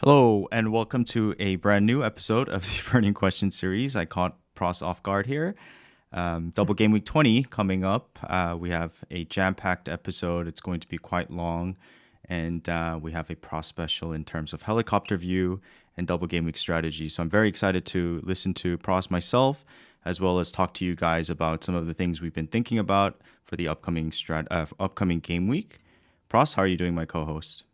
Hello, and welcome to a brand new episode of the Burning Question series. I caught Pras off guard here. Double Game Week 20 coming up. We have a jam packed episode. It's going to be quite long. And we have a Pras special in terms of helicopter view and Double Game Week strategy. So I'm very excited to listen to Pras myself, as well as talk to you guys about some of the things we've been thinking about for the upcoming game week. Pras, how are you doing, my co host?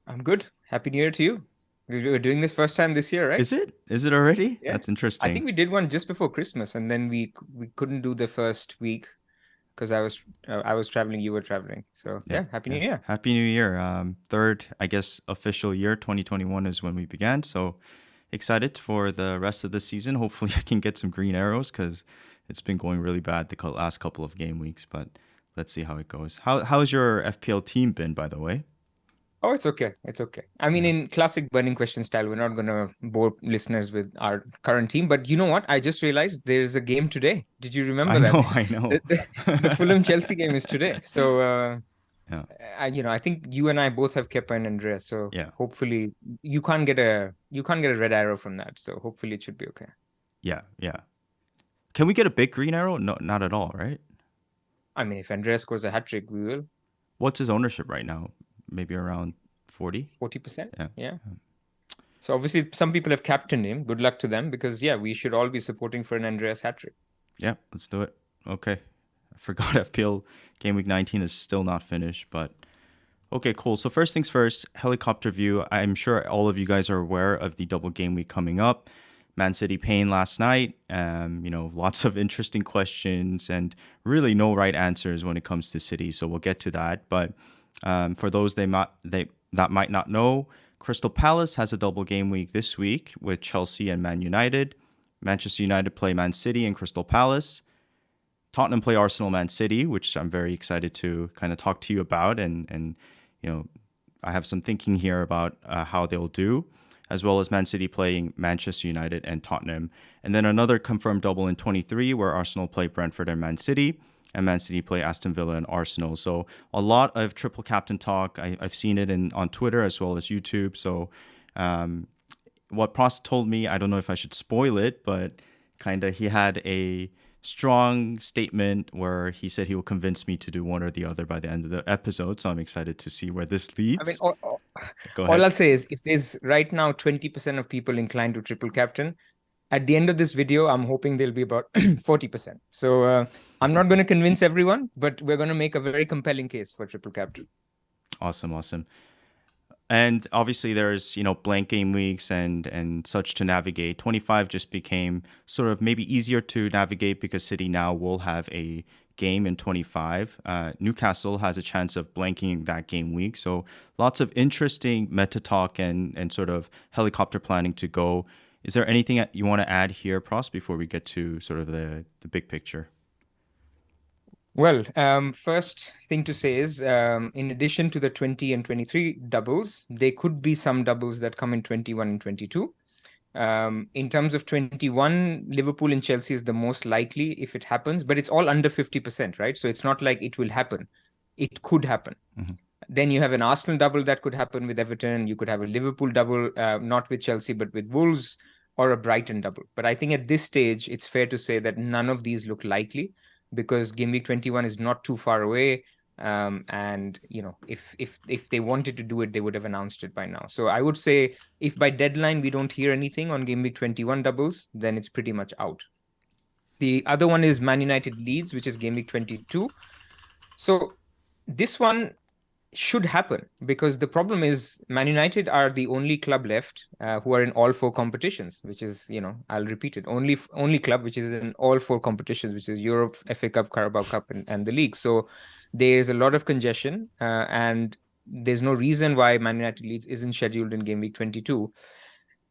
I'm good. Happy New Year to you. We're doing this first time this year, right? Is it? Is it already? Yeah. That's I interesting. think we did one just before Christmas, and then we couldn't do the first week because I was traveling, you were traveling. So Yeah, yeah, Happy New yeah. Year. Happy New Year. Third, I guess, official year, 2021 is when we began. So excited for the rest of the season. Hopefully, I can get some green arrows because it's been going really bad the last couple of game weeks. But let's see how it goes. How's your FPL team been, by the way? Oh, it's okay. It's okay. I mean, Yeah. in classic burning question style, we're not gonna bore listeners with our current team. But you know what? I just realized there's a game today. Did you remember I that? know, I know. The Fulham Chelsea game is today. So Yeah, I think you and I both have Kepa and Andreas, so yeah, hopefully you can't get a red arrow from that. So hopefully it should be okay. yeah, yeah. Can we get a big green arrow? No, not at all, right? I mean, if Andreas scores a hat trick, we will. What's his ownership right now? Maybe around 40? 40%. Yeah. Yeah. So obviously some people have captained him. Good luck to them because yeah, we should all be supporting for an Andreas hat trick. Yeah, let's do it. Okay. I forgot FPL Game Week 19 is still not finished, but okay, cool. So first things first, helicopter view. I'm sure all of you guys are aware of the double game week coming up. Man City Pain last night. Lots of interesting questions and really no right answers when it comes to City. So we'll get to that. But for those that might not know, Crystal Palace has a double game week this week with Chelsea and Man United. Manchester United play Man City and Crystal Palace. Tottenham play Arsenal, Man City, which I'm very excited to kind of talk to you about, and you know, I have some thinking here about how they'll do, as well as Man City playing Manchester United and Tottenham, and then another confirmed double in 23 where Arsenal play Brentford and Man City, and Man City play Aston Villa and Arsenal. So a lot of triple captain talk. I've seen it on Twitter as well as YouTube. So what Prost told me, I don't know if I should spoil it, but kind of he had a strong statement where he said he will convince me to do one or the other by the end of the episode. So I'm excited to see where this I mean, leads. Go all ahead. I'll say is if there's right now 20% of people inclined to triple captain, at the end of this video, I'm hoping there'll be about 40%. So I'm not going to convince everyone, but we're going to make a very compelling case for triple captain. Awesome, awesome. And obviously there's, blank game weeks and such to navigate. 25 just became sort of maybe easier to navigate because City now will have a game in 25. Newcastle has a chance of blanking that game week. So lots of interesting meta talk and sort of helicopter planning to go. Is there anything that you want to add here, Pros, before we get to sort of the big picture? Well, first thing to say is, in addition to the 20 and 23 doubles, there could be some doubles that come in 21 and 22. In terms of 21, Liverpool and Chelsea is the most likely if it happens, but it's all under 50%, right? So it's not like it will happen. It could happen. Mm-hmm. Then you have an Arsenal double that could happen with Everton. You could have a Liverpool double, not with Chelsea, but with Wolves, or a Brighton double. But I think at this stage, it's fair to say that none of these look likely because game week 21 is not too far away. And if they wanted to do it, they would have announced it by now. So I would say if by deadline we don't hear anything on game week 21 doubles, then it's pretty much out. The other one is Man United Leeds, which is game week 22. So this one should happen because the problem is Man United are the only club left who are in all four competitions, which is, I'll repeat it, only club which is in all four competitions, which is Europe, FA Cup, Carabao Cup, and the league. So there's a lot of congestion and there's no reason why Man United Leeds isn't scheduled in game week 22.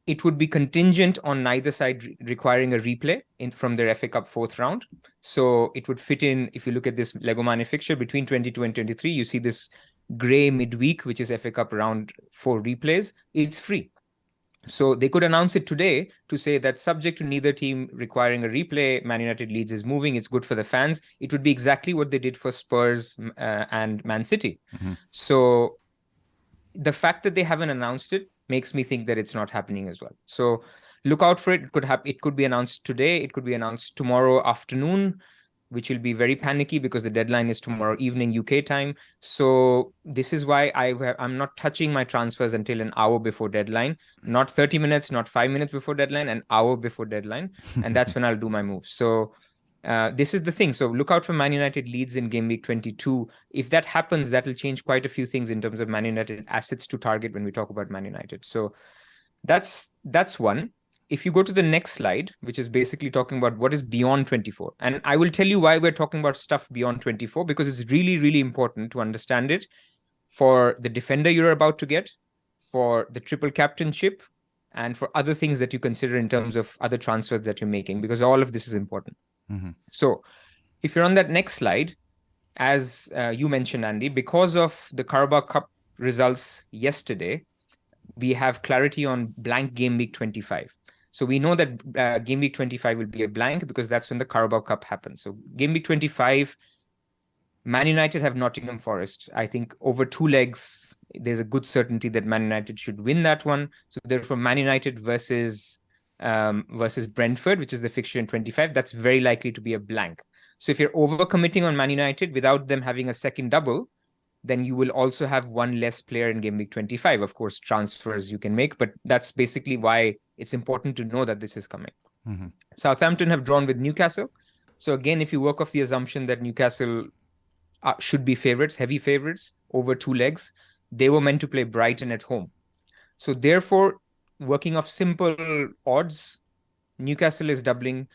It would be contingent on neither side requiring a replay from their FA Cup fourth round. So it would fit in, if you look at this Legomane fixture between 22 and 23, you see this gray midweek, which is FA Cup round 4 replays. It's free. So they could announce it today to say that subject to neither team requiring a replay, Man United Leeds is moving. It's good for the fans. It would be exactly what they did for Spurs and Man City. Mm-hmm. So the fact that they haven't announced it makes me think that it's not happening as well. So look out for it. It could be announced today. It could be announced tomorrow afternoon, which will be very panicky because the deadline is tomorrow evening UK time. So this is why I'm not touching my transfers until an hour before deadline, not 30 minutes, not 5 minutes before deadline, an hour before deadline. And that's when I'll do my moves. So this is the thing. So look out for Man United Leeds in game week 22. If that happens, that will change quite a few things in terms of Man United assets to target when we talk about Man United. So that's one. If you go to the next slide, which is basically talking about what is beyond 24, and I will tell you why we're talking about stuff beyond 24, because it's really, really important to understand it for the defender you're about to get, for the triple captainship, and for other things that you consider in terms of other transfers that you're making, because all of this is important. So if you're on that next slide, as you mentioned, Andy, because of the Carabao Cup results yesterday, we have clarity on blank game week 25. So we know that game week 25 will be a blank because that's when the Carabao Cup happens. So game week 25, Man United have Nottingham Forest. I think over 2 legs, there's a good certainty that Man United should win that one. So therefore, Man United versus Brentford, which is the fixture in 25, that's very likely to be a blank. So if you're overcommitting on Man United without them having a second double, then you will also have one less player in game week 25. Of course, transfers you can make, but that's basically why it's important to know that this is coming. Southampton have drawn with Newcastle. So again, if you work off the assumption that Newcastle should be favorites, heavy favorites, over 2 legs, they were meant to play Brighton at home. So therefore, working off simple odds, Newcastle is blanking,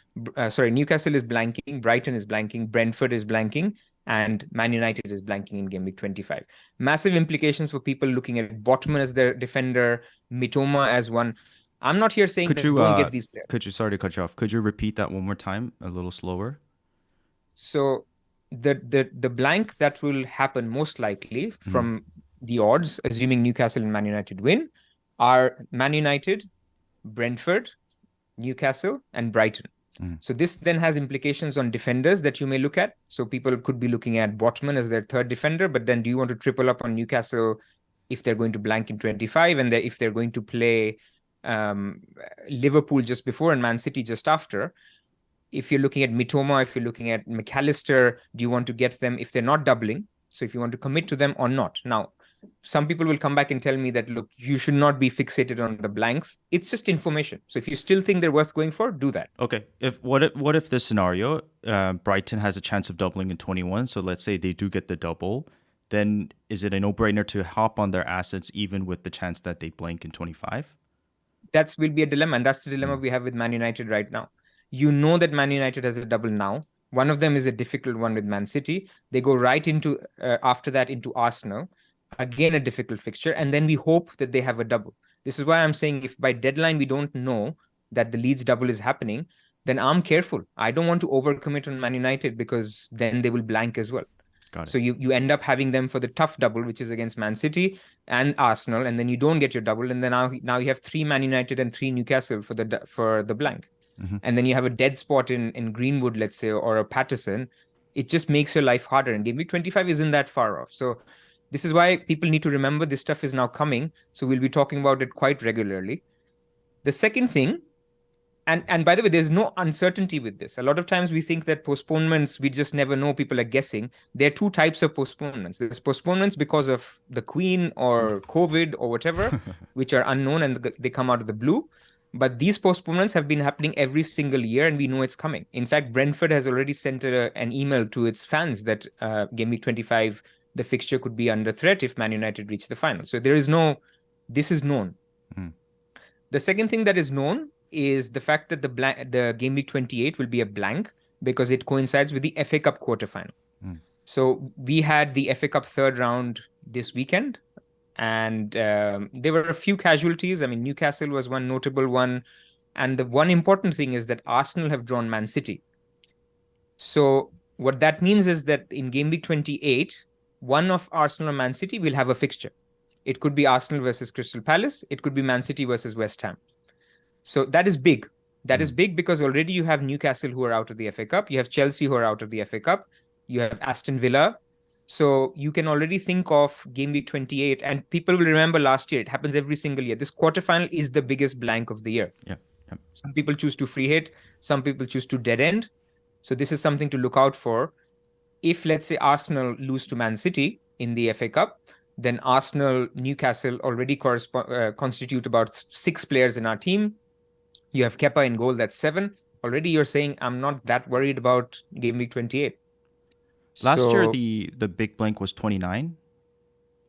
Brighton is blanking, Brentford is blanking, and Man United is blanking in game week 25. Massive implications for people looking at Botman as their defender, Mitoma as one. I'm not here saying don't get these players. Sorry to cut you off. Could you repeat that one more time, a little slower? So the blank that will happen most likely from the odds, assuming Newcastle and Man United win, are Man United, Brentford, Newcastle, and Brighton. So this then has implications on defenders that you may look at. So people could be looking at Botman as their third defender, but then do you want to triple up on Newcastle if they're going to blank in 25 and if they're going to play Liverpool just before and Man City just after? If you're looking at Mitoma, if you're looking at McAllister, do you want to get them if they're not doubling? So if you want to commit to them or not. Now, some people will come back and tell me that, look, you should not be fixated on the blanks. It's just information. So if you still think they're worth going for, do that. Okay. What if this scenario, Brighton has a chance of doubling in 21, so let's say they do get the double, then is it a no-brainer to hop on their assets even with the chance that they blank in 25? That will be a dilemma, and that's the dilemma we have with Man United right now. You know that Man United has a double now. One of them is a difficult one with Man City. They go right into, after that, into Arsenal. Again, a difficult fixture. And then we hope that they have a double. This is why I'm saying if by deadline we don't know that the Leeds double is happening, then I'm careful. I don't want to overcommit on Man United because then they will blank as well. So you end up having them for the tough double, which is against Man City and Arsenal, and then you don't get your double. And then now you have 3 Man United and 3 Newcastle for the blank. And then you have a dead spot in Greenwood, let's say, or a Patterson. It just makes your life harder. And game week 25 isn't that far off. So this is why people need to remember this stuff is now coming. So we'll be talking about it quite regularly. The second thing, and by the way, there's no uncertainty with this. A lot of times we think that postponements, we just never know, people are guessing. There are 2 types of postponements. There's postponements because of the Queen or COVID or whatever, which are unknown and they come out of the blue. But these postponements have been happening every single year and we know it's coming. In fact, Brentford has already sent an email to its fans that game week 25, the fixture could be under threat if Man United reach the final. So this is known. The second thing that is known is the fact that the game week 28 will be a blank because it coincides with the FA Cup quarterfinal. So we had the FA Cup third round this weekend. And there were a few casualties. I mean, Newcastle was one notable one. And the one important thing is that Arsenal have drawn Man City. So what that means is that in game week 28, one of Arsenal and Man City will have a fixture. It could be Arsenal versus Crystal Palace. It could be Man City versus West Ham. So that is big. That is big because already you have Newcastle who are out of the FA Cup. You have Chelsea who are out of the FA Cup. You have Aston Villa. So you can already think of game week 28, and people will remember last year. It happens every single year. This quarterfinal is the biggest blank of the year. Yeah. Yeah. Some people choose to free hit, some people choose to dead end. So this is something to look out for. If, let's say, Arsenal lose to Man City in the FA Cup, then Arsenal, Newcastle already constitute about 6 players in our team. You have Kepa in goal, that's 7. Already you're saying, I'm not that worried about game week 28. Last year, So the big blank was 29.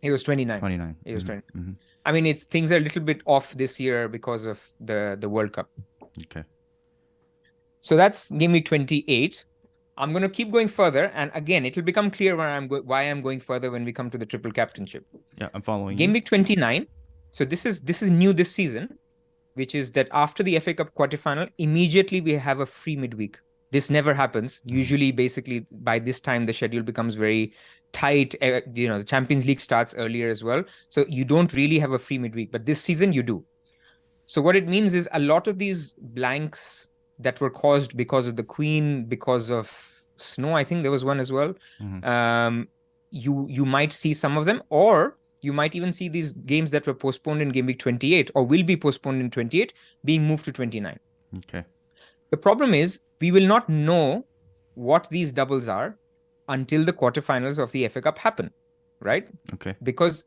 it was 29. 29. It was 20. Mm-hmm. I mean, things are a little bit off this year because of the World Cup. Okay. So that's game week 28. I'm going to keep going further, and again, it will become clear why I'm going further when we come to the triple captainship. Yeah, I'm following Game you. week 29. So this is new this season, which is that after the FA Cup quarterfinal, immediately we have a free midweek. This never happens. Usually, basically, by this time, the schedule becomes very tight. The Champions League starts earlier as well. So you don't really have a free midweek, but this season you do. So what it means is a lot of these blanks that were caused because of the Queen, because of snow, I think there was one as well. You might see some of them, or you might even see these games that were postponed in game week 28 or will be postponed in 28 being moved to 29. Okay. The problem is we will not know what these doubles are until the quarterfinals of the FA Cup happen, right? Okay. Because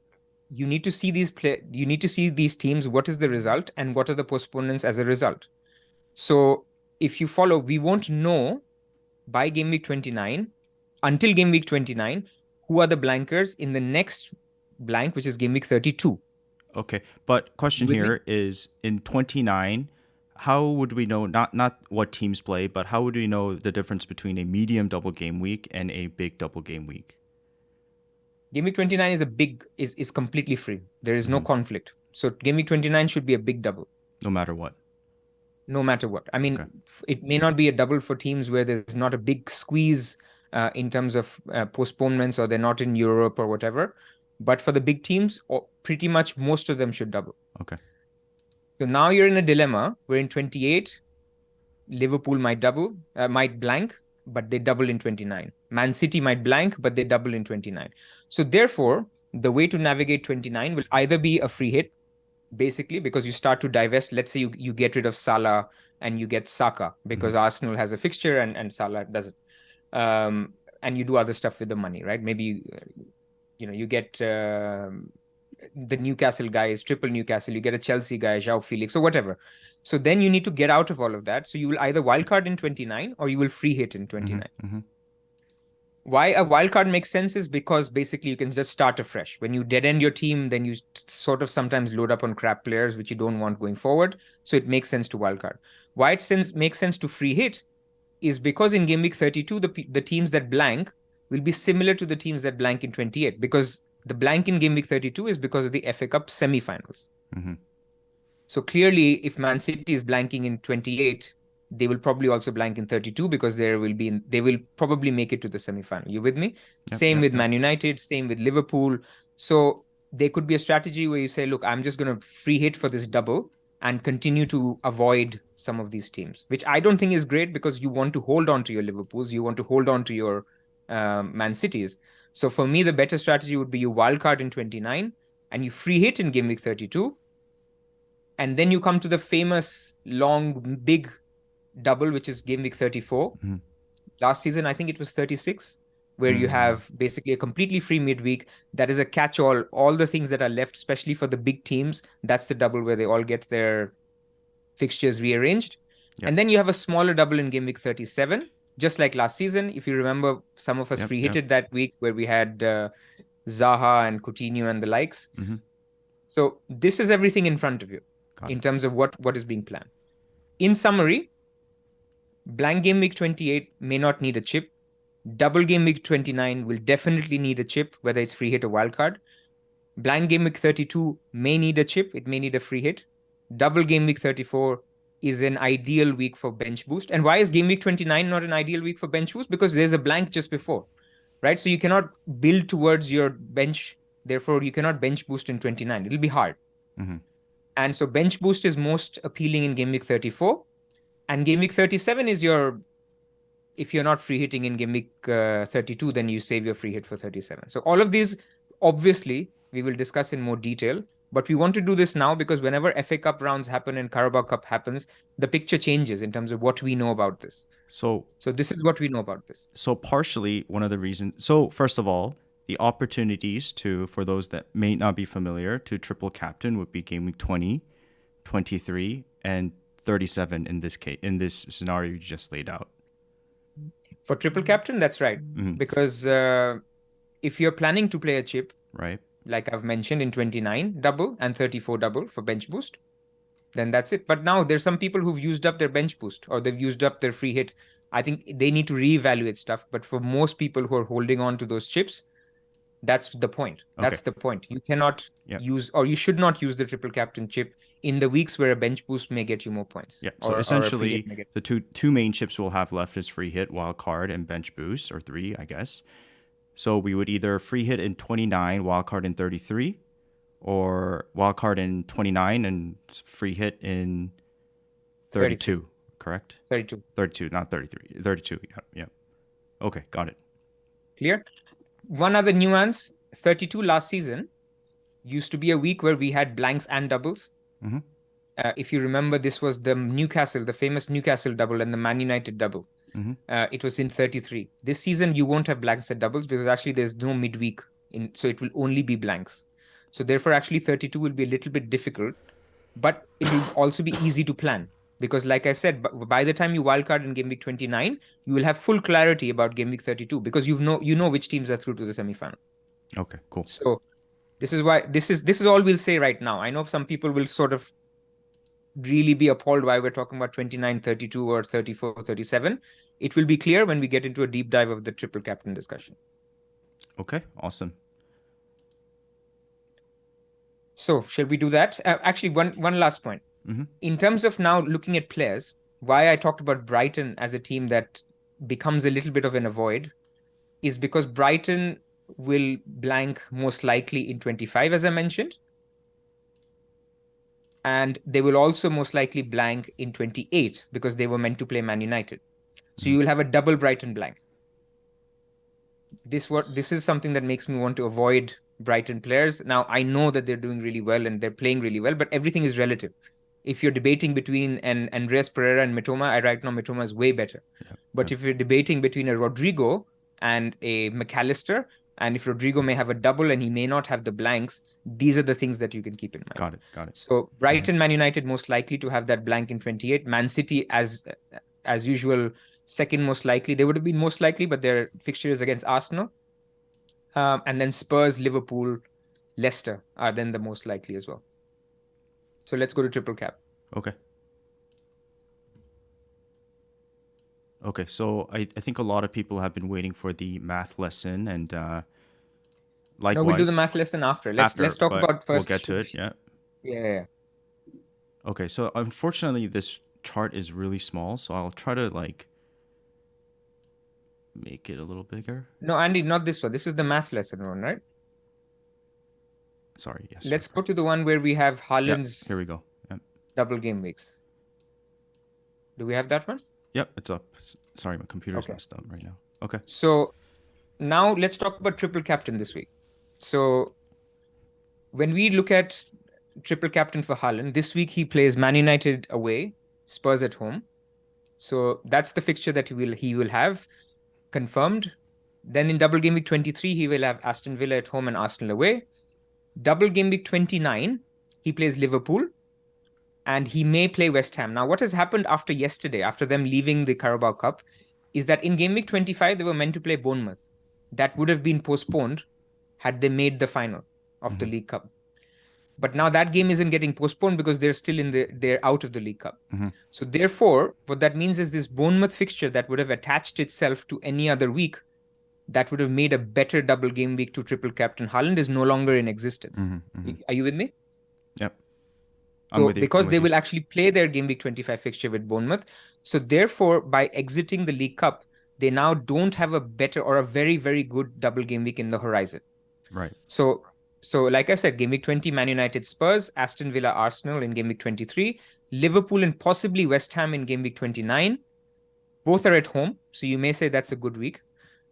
you need to see these teams, what is the result and what are the postponements as a result. So if you follow, we won't know by game week 29 until game week 29 who are the blankers in the next blank, which is game week 32. Okay. But question here is in 29, how would we know not what teams play, but how would we know the difference between a medium double game week and a big double game week? Game week 29 is completely free. There is no conflict. So game week 29 should be a big double. No matter what. No matter what. I mean, It may not be a double for teams where there's not a big squeeze in terms of postponements, or they're not in Europe or whatever. But for the big teams, pretty much most of them should double. Okay. So now you're in a dilemma where in 28, Liverpool might blank, but they double in 29. Man City might blank, but they double in 29. So therefore, the way to navigate 29 will either be a free hit, basically, because you start to divest. Let's say you get rid of Salah and you get Saka because Arsenal has a fixture and Salah doesn't. And you do other stuff with the money, right? Maybe, you get the Newcastle guys, triple Newcastle, you get a Chelsea guy, João Felix, or whatever. So then you need to get out of all of that. So you will either wildcard in 29 or you will free hit in 29. Why a wildcard makes sense is because basically you can just start afresh. When you dead end your team, then you sort of sometimes load up on crap players, which you don't want going forward. So it makes sense to wildcard. Why it makes sense to free hit is because in game week 32, the teams that blank will be similar to the teams that blank in 28, because the blank in game week 32 is because of the FA Cup semi-finals. So clearly, if Man City is blanking in 28, they will probably also blank in 32 because they will probably make it to the semi-final. You with me? Same with Man United, same with Liverpool. So there could be a strategy where you say, look, I'm just going to free hit for this double and continue to avoid some of these teams, which I don't think is great because you want to hold on to your Liverpools, you want to hold on to your Man Cities. So for me, the better strategy would be you wildcard in 29 and you free hit in game week 32. And then you come to the famous long, big double, which is game week 34. Last season, I think it was 36, where you have basically a completely free midweek. That is a catch-all. All the things that are left, especially for the big teams, that's the double where they all get their fixtures rearranged. And then you have a smaller double in game week 37, just like last season. If you remember, some of us free hitted that week where we had Zaha and Coutinho and the likes. So this is everything in front of you in terms of what is being planned. In summary, blank game week 28 may not need a chip. Double game week 29 will definitely need a chip, whether it's free hit or wildcard. Blank game week 32 may need a chip. It may need a free hit. Double game week 34 is an ideal week for bench boost. And why is game week 29 not an ideal week for bench boost? Because there's a blank just before, right? So you cannot build towards your bench. Therefore, you cannot bench boost in 29. It'll be hard. And so bench boost is most appealing in game week 34. And game week 37 is your if you're not free hitting in game week 32, then you save your free hit for 37. So all of these, obviously, we will discuss in more detail. But we want to do this now because whenever FA Cup rounds happen and Carabao Cup happens, the picture changes in terms of what we know about this. So this is what we know about this. So partially one of the reasons. So first of all, the opportunities for those that may not be familiar, to triple captain would be game week 20, 23, and 37 in this scenario you just laid out. For triple captain, that's right. Mhm. Because if you're planning to play a chip, Right. like I've mentioned, in 29 double and 34 double for bench boost, then that's it. But now there's some people who've used up their bench boost or they've used up their free hit. I think they need to reevaluate stuff. But for most people who are holding on to those chips, that's the point. That's the point. You cannot use, or you should not use the triple captain chip in the weeks where a bench boost may get you more points. Yeah. So essentially, the two main chips we'll have left is free hit, wild card, and bench boost, or 3, I guess. So we would either free hit in 29, wild card in 33, or wild card in 29 and free hit in 32. Correct? 32, not 33. 32. Yeah. Okay, got it. Clear? One other nuance, 32 last season used to be a week where we had blanks and doubles. Mm-hmm. If you remember, this was the famous Newcastle double and the Man United double. Mm-hmm. It was in 33. This season, you won't have blanks and doubles because actually there's no midweek, so it will only be blanks. So therefore, actually 32 will be a little bit difficult, but it will also be easy to plan. Because like I said, by the time you wildcard in game week 29, you will have full clarity about game week 32 because you know which teams are through to the semi-final. Okay, cool. So this is why this is all we'll say right now. I know some people will sort of really be appalled why we're talking about 29, 32 or 34, 37. It will be clear when we get into a deep dive of the triple captain discussion. Okay, awesome. So shall we do that? Actually, one last point. Mm-hmm. In terms of now looking at players, why I talked about Brighton as a team that becomes a little bit of an avoid is because Brighton will blank most likely in 25, as I mentioned. And they will also most likely blank in 28 because they were meant to play Man United. So you will have a double Brighton blank. This is something that makes me want to avoid Brighton players. Now, I know that they're doing really well and they're playing really well, but everything is relative. If you're debating between an Andreas Pereira and Mitoma, right now Mitoma is way better. But if you're debating between a Rodrigo and a McAllister, and if Rodrigo may have a double and he may not have the blanks, these are the things that you can keep in mind. Got it. So Brighton, Man United most likely to have that blank in 28. Man City, as usual, second most likely. They would have been most likely, but their fixture is against Arsenal. And then Spurs, Liverpool, Leicester are then the most likely as well. So let's go to triple cap. Okay, so I think a lot of people have been waiting for the math lesson, and likewise. No, we'll do the math lesson after. Let's talk about first. We'll get to it, yeah. Yeah. Okay, so unfortunately this chart is really small, so I'll try to make it a little bigger. No, Andy, not this one. This is the math lesson one, right? Sorry, yes. Let's go to the one where we have Haaland's here we go. Double game weeks. Do we have that one? Yep, it's up. Sorry, my computer's messed up right now. Okay. So now let's talk about triple captain this week. So when we look at triple captain for Haaland, this week he plays Man United away, Spurs at home. So that's the fixture that he will have confirmed. Then in double game week 23, he will have Aston Villa at home and Arsenal away. Double game week 29, he plays Liverpool. And he may play West Ham. Now, what has happened after yesterday, after them leaving the Carabao Cup, is that in game week 25, they were meant to play Bournemouth. That would have been postponed had they made the final of the League Cup. But now that game isn't getting postponed because they're still they're out of the League Cup. So therefore, what that means is this Bournemouth fixture that would have attached itself to any other week, that would have made a better double game week to triple captain Haaland is no longer in existence. Are you with me? Yep. So because they will actually play their game week 25 fixture with Bournemouth. So therefore, by exiting the League Cup, they now don't have a better or a very, very good double game week in the horizon. Right. So like I said, game week 20, Man United, Spurs, Aston Villa, Arsenal in game week 23, Liverpool and possibly West Ham in game week 29, Both are at home, so you may say that's a good week.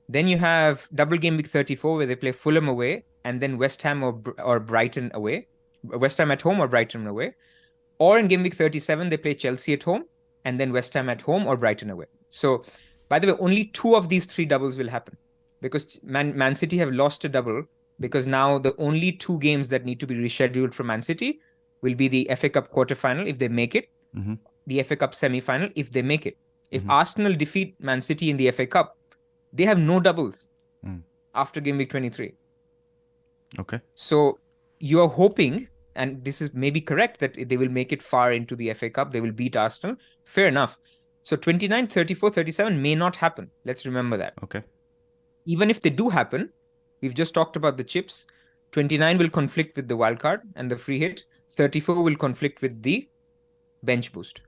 Then you have double game week 34 where they play Fulham away and then West Ham or Brighton away. West Ham at home or Brighton away. Or in game week 37, they play Chelsea at home and then West Ham at home or Brighton away. So, by the way, only 2 of these 3 doubles will happen because Man City have lost a double because now the only 2 games that need to be rescheduled for Man City will be the FA Cup quarterfinal if they make it, the FA Cup semi-final if they make it. If Arsenal defeat Man City in the FA Cup, they have no doubles after game week 23. Okay. So you're hoping, and this is maybe correct, that they will make it far into the FA Cup. They will beat Arsenal. Fair enough. So 29, 34, 37 may not happen. Let's remember that. Okay. Even if they do happen, we've just talked about the chips. 29 will conflict with the wildcard and the free hit. 34 will conflict with the bench boost.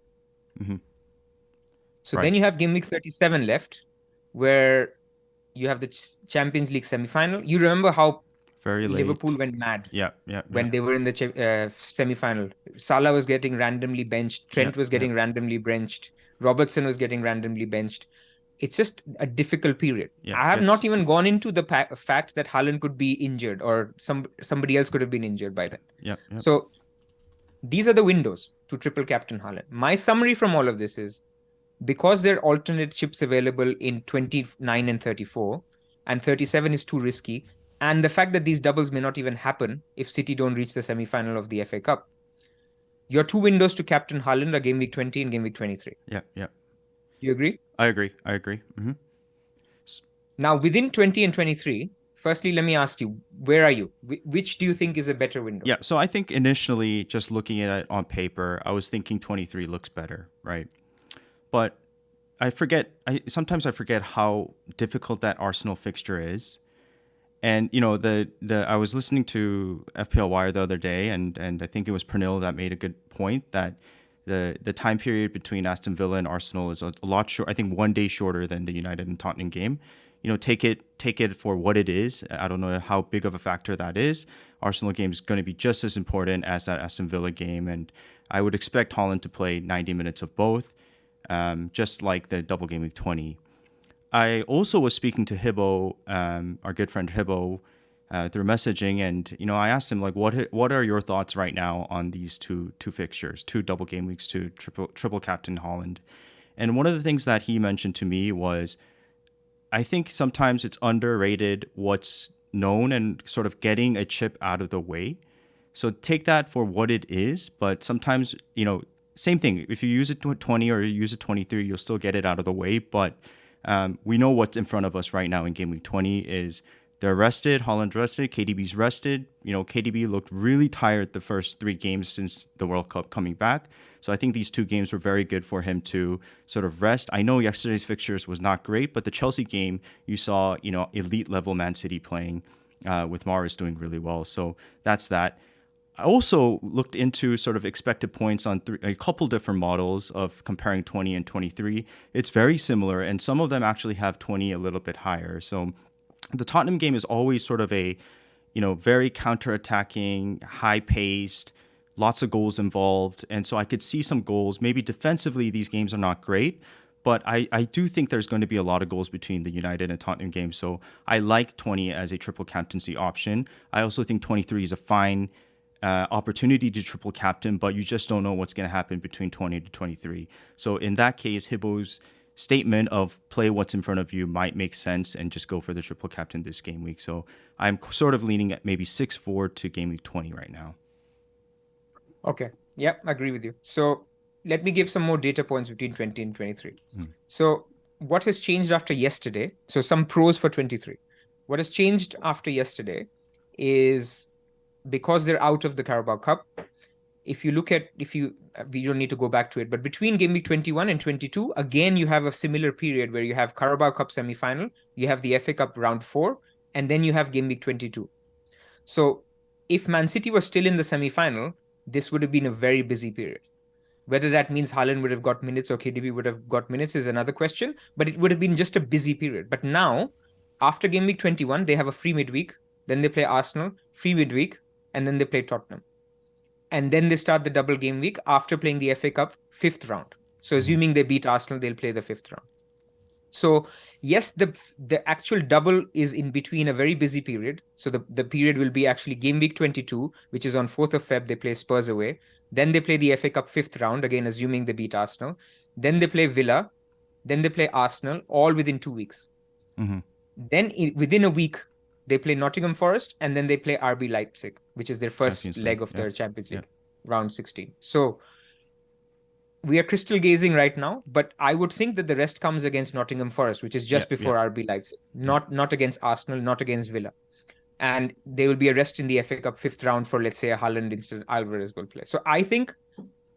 So then you have game week 37 left, where you have the Champions League semi-final. You remember how very late Liverpool went mad when they were in the semi-final. Salah was getting randomly benched. Trent was getting randomly benched. Robertson was getting randomly benched. It's just a difficult period. I have not even gone into the fact that Haaland could be injured or somebody else could have been injured by then. So these are the windows to triple captain Haaland. My summary from all of this is, because there are alternate chips available in 29 and 34, and 37 is too risky, and the fact that these doubles may not even happen if City don't reach the semi-final of the FA Cup, your 2 windows to captain Haaland are game week 20 and game week 23. You agree? I agree. Now, within 20 and 23, firstly, let me ask you, where are you? Which do you think is a better window? Yeah, so I think initially, just looking at it on paper, I was thinking 23 looks better, right? But sometimes I forget how difficult that Arsenal fixture is. And, I was listening to FPL Wire the other day, and I think it was Pernil that made a good point that the time period between Aston Villa and Arsenal is a lot short. I think 1 day shorter than the United and Tottenham game. Take it for what it is. I don't know how big of a factor that is. Arsenal game is going to be just as important as that Aston Villa game, and I would expect Haaland to play 90 minutes of both, just like the double game week 20. I also was speaking to Hibbo, our good friend Hibbo, through messaging, and I asked him what are your thoughts right now on these two fixtures, 2 double game weeks to triple captain Haaland, and one of the things that he mentioned to me was, I think sometimes it's underrated what's known and sort of getting a chip out of the way. So take that for what it is, but sometimes same thing. If you use it to 20 or you use it 23, you'll still get it out of the way, but. We know what's in front of us right now in game week 20 is they're rested, Haaland's rested, KDB's rested. KDB looked really tired the first 3 games since the World Cup coming back. So I think these 2 games were very good for him to sort of rest. I know yesterday's fixtures was not great, but the Chelsea game, you saw, elite level Man City playing with Mahrez doing really well. So that's that. I also looked into sort of expected points on a couple different models of comparing 20 and 23. It's very similar, and some of them actually have 20 a little bit higher. So the Tottenham game is always sort of a, very counter-attacking, high-paced, lots of goals involved. And so I could see some goals. Maybe defensively, these games are not great, but I do think there's going to be a lot of goals between the United and Tottenham games. So I like 20 as a triple captaincy option. I also think 23 is a fine opportunity to triple captain, but you just don't know what's going to happen between 20 to 23. So in that case, Hibbo's statement of play what's in front of you might make sense and just go for the triple captain this game week. So I'm sort of leaning at maybe 6-4 to game week 20 right now. Okay. Yep, I agree with you. So let me give some more data points between 20 and 23. So what has changed after yesterday? So some pros for 23. What has changed after yesterday is, because they're out of the Carabao Cup, we don't need to go back to it, but between game week 21 and 22, again, you have a similar period where you have Carabao Cup semi-final, you have the FA Cup round 4, and then you have game week 22. So if Man City was still in the semi-final, this would have been a very busy period. Whether that means Haaland would have got minutes or KDB would have got minutes is another question, but it would have been just a busy period. But now, after game week 21, they have a free midweek, then they play Arsenal, free midweek, and then they play Tottenham. And then they start the double game week after playing the FA Cup 5th round. So assuming they beat Arsenal, they'll play the 5th round. So yes, the actual double is in between a very busy period. So the period will be actually game week 22, which is on 4th of Feb. They play Spurs away. Then they play the FA Cup 5th round, again, assuming they beat Arsenal. Then they play Villa. Then they play Arsenal, all within 2 weeks. Mm-hmm. Then within a week, they play Nottingham Forest, and then they play RB Leipzig, which is their first Champions leg League. of their Champions Yeah. League, round 16. So we are crystal gazing right now, but I would think that the rest comes against Nottingham Forest, which is just before RB Leipzig, not against Arsenal, not against Villa. And there will be a rest in the FA Cup 5th round for, let's say, a Haaland instead Alvarez will play. So I think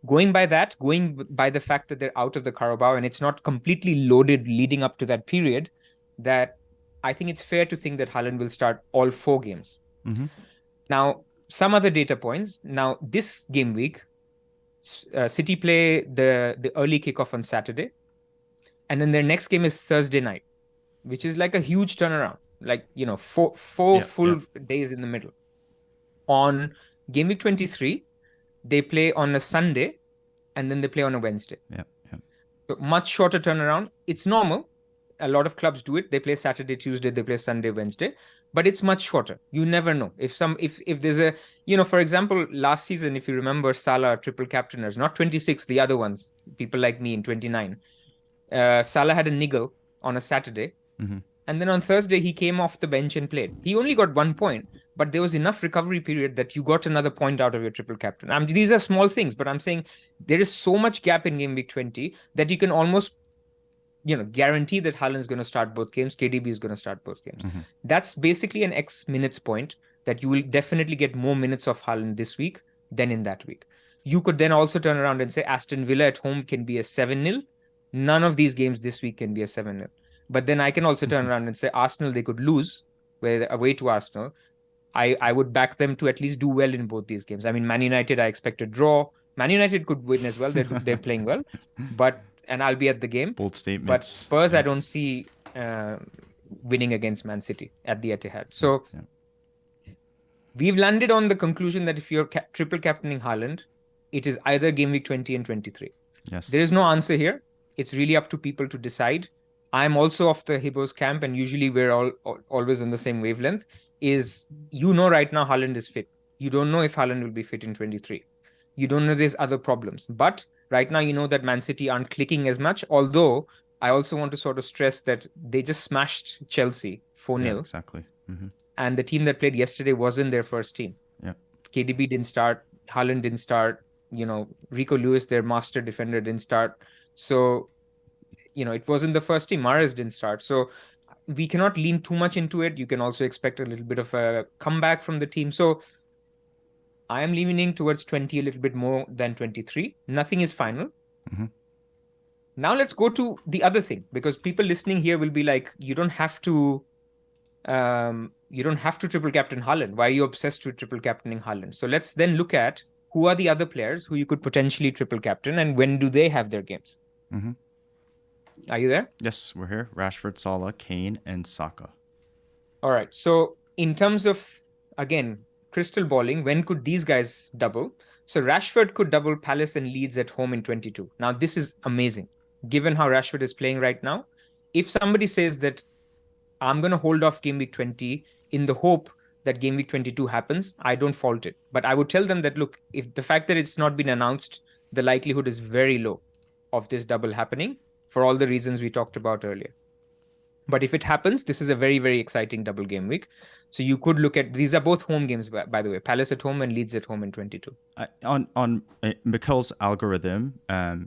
going by the fact that they're out of the Carabao and it's not completely loaded leading up to that period, that I think it's fair to think that Haaland will start all 4 games. Mm-hmm. Now, some other data points. Now, this game week, City play the early kickoff on Saturday, and then their next game is Thursday night, which is like a huge turnaround. Like, four full days in the middle. On game week 23, they play on a Sunday, and then they play on a Wednesday. Yeah. So much shorter turnaround. It's normal. A lot of clubs do it. They play Saturday, Tuesday, they play Sunday, Wednesday, but it's much shorter. You never know. If there's a, for example, last season, if you remember, Salah triple captainers, not 26, the other ones, people like me in 29. Salah had a niggle on a Saturday. Mm-hmm. And then on Thursday, he came off the bench and played. He only got 1 point, but there was enough recovery period that you got another point out of your triple captain. These are small things, but I'm saying there is so much gap in game week 20 that you can almost guarantee that Haaland's going to start both games. KDB is going to start both games. Mm-hmm. That's basically an X minutes point that you will definitely get more minutes of Haaland this week than in that week. You could then also turn around and say Aston Villa at home can be a 7-0. None of these games this week can be a 7-0. But then I can also turn around and say Arsenal, they could lose away to Arsenal. I would back them to at least do well in both these games. Man United, I expect a draw. Man United could win as well. They're playing well. And I'll be at the game. Bold statements. But Spurs, I don't see winning against Man City at the Etihad. So we've landed on the conclusion that if you're triple captaining Haaland, it is either game week 20 and 23. Yes. There is no answer here. It's really up to people to decide. I'm also of the Hibbo's camp, and usually we're always on the same wavelength, is right now Haaland is fit. You don't know if Haaland will be fit in 23. You don't know there's other problems. But right now, that Man City aren't clicking as much, although I also want to sort of stress that they just smashed Chelsea 4-0. Yeah, exactly. Mm-hmm. And the team that played yesterday wasn't their first team. Yeah. KDB didn't start. Haaland didn't start. Rico Lewis, their master defender, didn't start. So, it wasn't the first team. Mahrez didn't start. So we cannot lean too much into it. You can also expect a little bit of a comeback from the team. So I am leaning towards 20 a little bit more than 23. Nothing is final. Mm-hmm. Now let's go to the other thing, because people listening here will be like, you don't have to triple captain Haaland. Why are you obsessed with triple captaining Haaland? So let's then look at who are the other players who you could potentially triple captain and when do they have their games. Mm-hmm. Are you there? Yes, we're here. Rashford, Salah, Kane, and Saka. All right. So in terms of, again, crystal balling, when could these guys double? So Rashford could double Palace and Leeds at home in 22. Now, this is amazing. Given how Rashford is playing right now, if somebody says that I'm going to hold off game week 20 in the hope that game week 22 happens, I don't fault it. But I would tell them that, look, if the fact that it's not been announced, the likelihood is very low of this double happening for all the reasons we talked about earlier. But if it happens, this is a very, very exciting double game week. So you could look at, these are both home games, by the way, Palace at home and Leeds at home in 22. On Mikel's algorithm,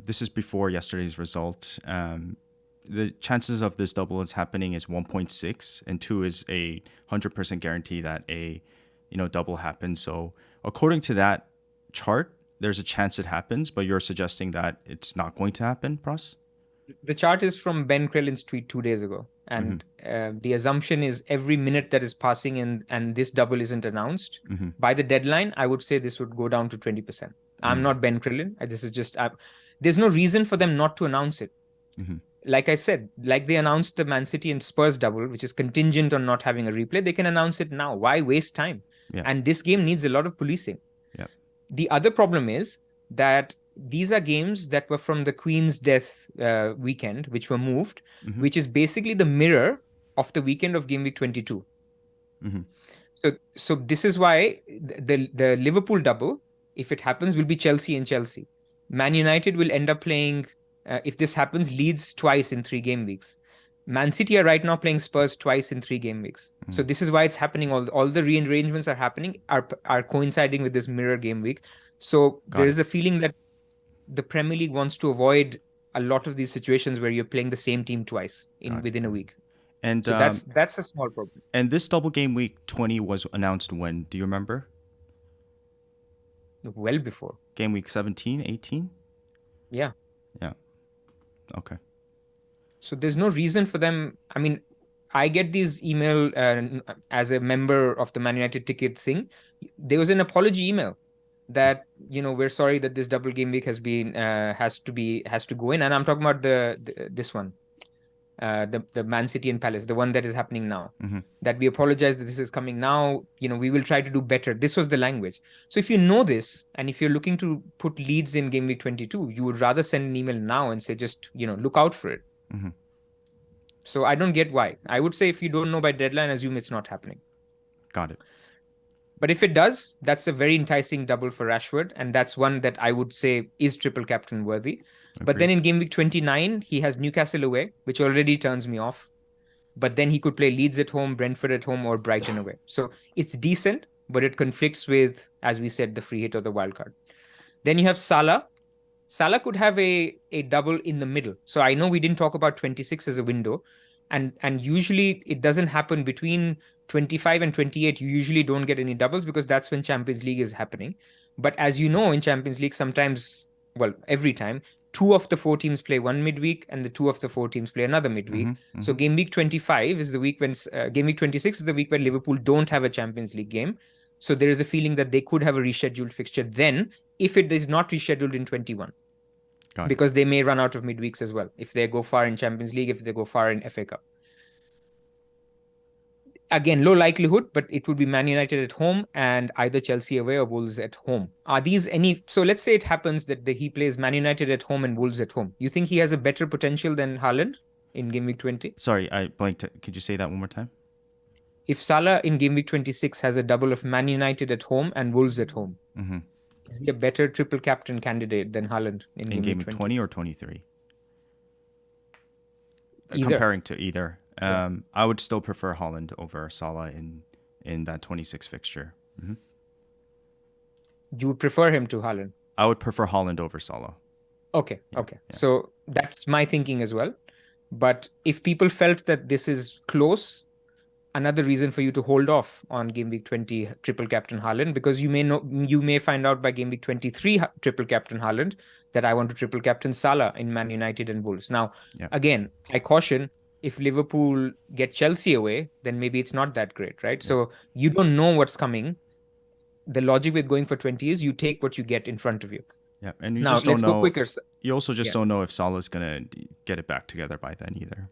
this is before yesterday's result. The chances of this double is happening is 1.6, and 2 is a 100% guarantee that a double happens. So according to that chart, there's a chance it happens, but you're suggesting that it's not going to happen, Pras? The chart is from Ben Krellin's tweet 2 days ago. And the assumption is every minute that is passing and this double isn't announced, by the deadline, I would say this would go down to 20%. I'm not Ben Krellin. This is just, there's no reason for them not to announce it. Like I said, like they announced the Man City and Spurs double, which is contingent on not having a replay, they can announce it now. Why waste time? Yeah. And this game needs a lot of policing. Yeah. The other problem is that these are games that were from the Queen's death weekend, which were moved, which is basically the mirror of the weekend of Game Week 22. So this is why the Liverpool double, if it happens, will be Chelsea and Chelsea. Man United will end up playing, if this happens, Leeds twice in 3 game weeks. Man City are right now playing Spurs twice in 3 game weeks. So this is why it's happening. All the rearrangements are happening, are coinciding with this mirror game week. So there is a feeling that the Premier League wants to avoid a lot of these situations where you're playing the same team twice within a week. And so that's a small problem. And this double game week 20 was announced when? Do you remember? Well before. Game week 17, 18? Yeah. Yeah. Okay. So there's no reason for them. I mean, I get these email as a member of the Man United ticket thing. There was an apology email that, we're sorry that this double game week has to go in. And I'm talking about this one. The Man City and Palace, the one that is happening now, that we apologize that this is coming now. We will try to do better. This was the language. So if you know this, and if you're looking to put Leeds in game week 22, you would rather send an email now and say, just, look out for it. So I don't get why. I would say if you don't know by deadline, assume it's not happening. Got it. But if it does, that's a very enticing double for Rashford. And that's one that I would say is triple captain worthy. Agreed. But then in game week 29, he has Newcastle away, which already turns me off. But then he could play Leeds at home, Brentford at home, or Brighton away. So it's decent, but it conflicts with, as we said, the free hit or the wild card. Then you have Salah. Salah could have a double in the middle. So I know we didn't talk about 26 as a window. And usually it doesn't happen between 25 and 28. You usually don't get any doubles because that's when Champions League is happening. But as you know, in Champions League, sometimes, well, every time, 2 of the 4 teams play one midweek and the 2 of the 4 teams play another midweek. So game week 25 is the week when game week 26 is the week when Liverpool don't have a Champions League game. So there is a feeling that they could have a rescheduled fixture then if it is not rescheduled in 21. Because they may run out of midweeks as well if they go far in Champions League, if they go far in FA Cup. Again, low likelihood, but it would be Man United at home and either Chelsea away or Wolves at home. Are these any... So let's say it happens that he plays Man United at home and Wolves at home. You think he has a better potential than Haaland in game week 20? Sorry, I blanked. Could you say that one more time? If Salah in game week 26 has a double of Man United at home and Wolves at home, is he a better triple captain candidate than Haaland in game week 20 or 23? Either. Comparing to either. I would still prefer Haaland over Salah in that 26 fixture. You would prefer him to Haaland? I would prefer Haaland over Salah. Okay. So that's my thinking as well. But if people felt that this is close, another reason for you to hold off on game week 20 triple captain Haaland, because you may find out by game week 23 triple captain Haaland that I want to triple captain Salah in Man United and Wolves. Now, again, I caution, if Liverpool get Chelsea away, then maybe it's not that great, right? So you don't know what's coming. The logic with going for 20 is you take what you get in front of you. Yeah, and you now, just don't let's know. Go quicker. You also just don't know if Salah's going to get it back together by then either.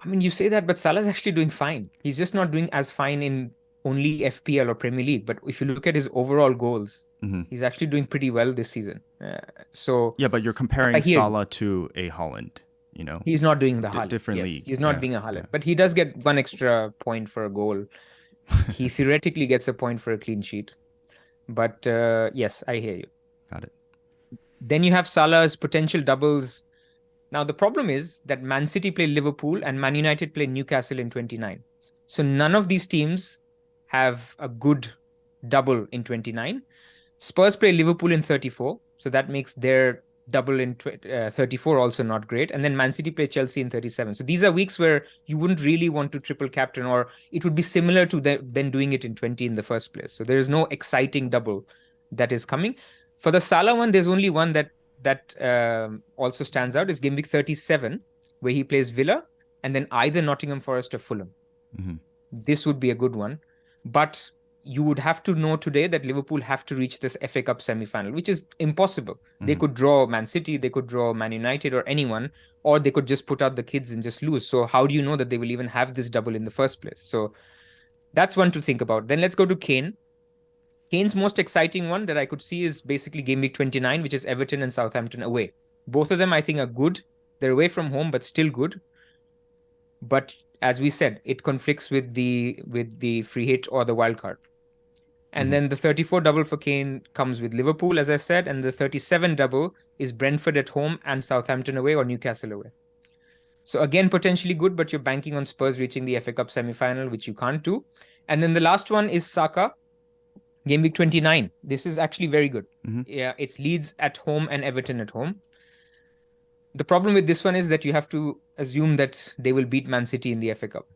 I mean, you say that, but Salah's actually doing fine. He's just not doing as fine in only FPL or Premier League. But if you look at his overall goals, he's actually doing pretty well this season. Yeah, but you're comparing Salah to a Haaland. He's not doing the Haaland. Different league. He's not being a Haaland. But he does get 1 extra point for a goal. He theoretically gets a point for a clean sheet. But yes, I hear you. Got it. Then you have Salah's potential doubles. Now, the problem is that Man City play Liverpool and Man United play Newcastle in 29. So none of these teams have a good double in 29. Spurs play Liverpool in 34. So that makes their double in 34 also not great. And then Man City play Chelsea in 37. So these are weeks where you wouldn't really want to triple captain, or it would be similar to them doing it in 20 in the first place. So there is no exciting double that is coming. For the Salah one, there's only one that also stands out, is game week 37, where he plays Villa and then either Nottingham Forest or Fulham. This would be a good one. But you would have to know today that Liverpool have to reach this FA Cup semi-final, which is impossible. They could draw Man City, they could draw Man United or anyone, or they could just put out the kids and just lose. So how do you know that they will even have this double in the first place? So that's one to think about. Then let's go to Kane. Kane's most exciting one that I could see is basically game week 29, which is Everton and Southampton away. Both of them, I think, are good. They're away from home, but still good. But as we said, it conflicts with the free hit or the wild card. And then the 34 double for Kane comes with Liverpool, as I said, and the 37 double is Brentford at home and Southampton away or Newcastle away. So again, potentially good, but you're banking on Spurs reaching the FA Cup semi-final, which you can't do. And then the last one is Saka, game week 29. This is actually very good. Yeah, it's Leeds at home and Everton at home. The problem with this one is that you have to assume that they will beat Man City in the FA Cup,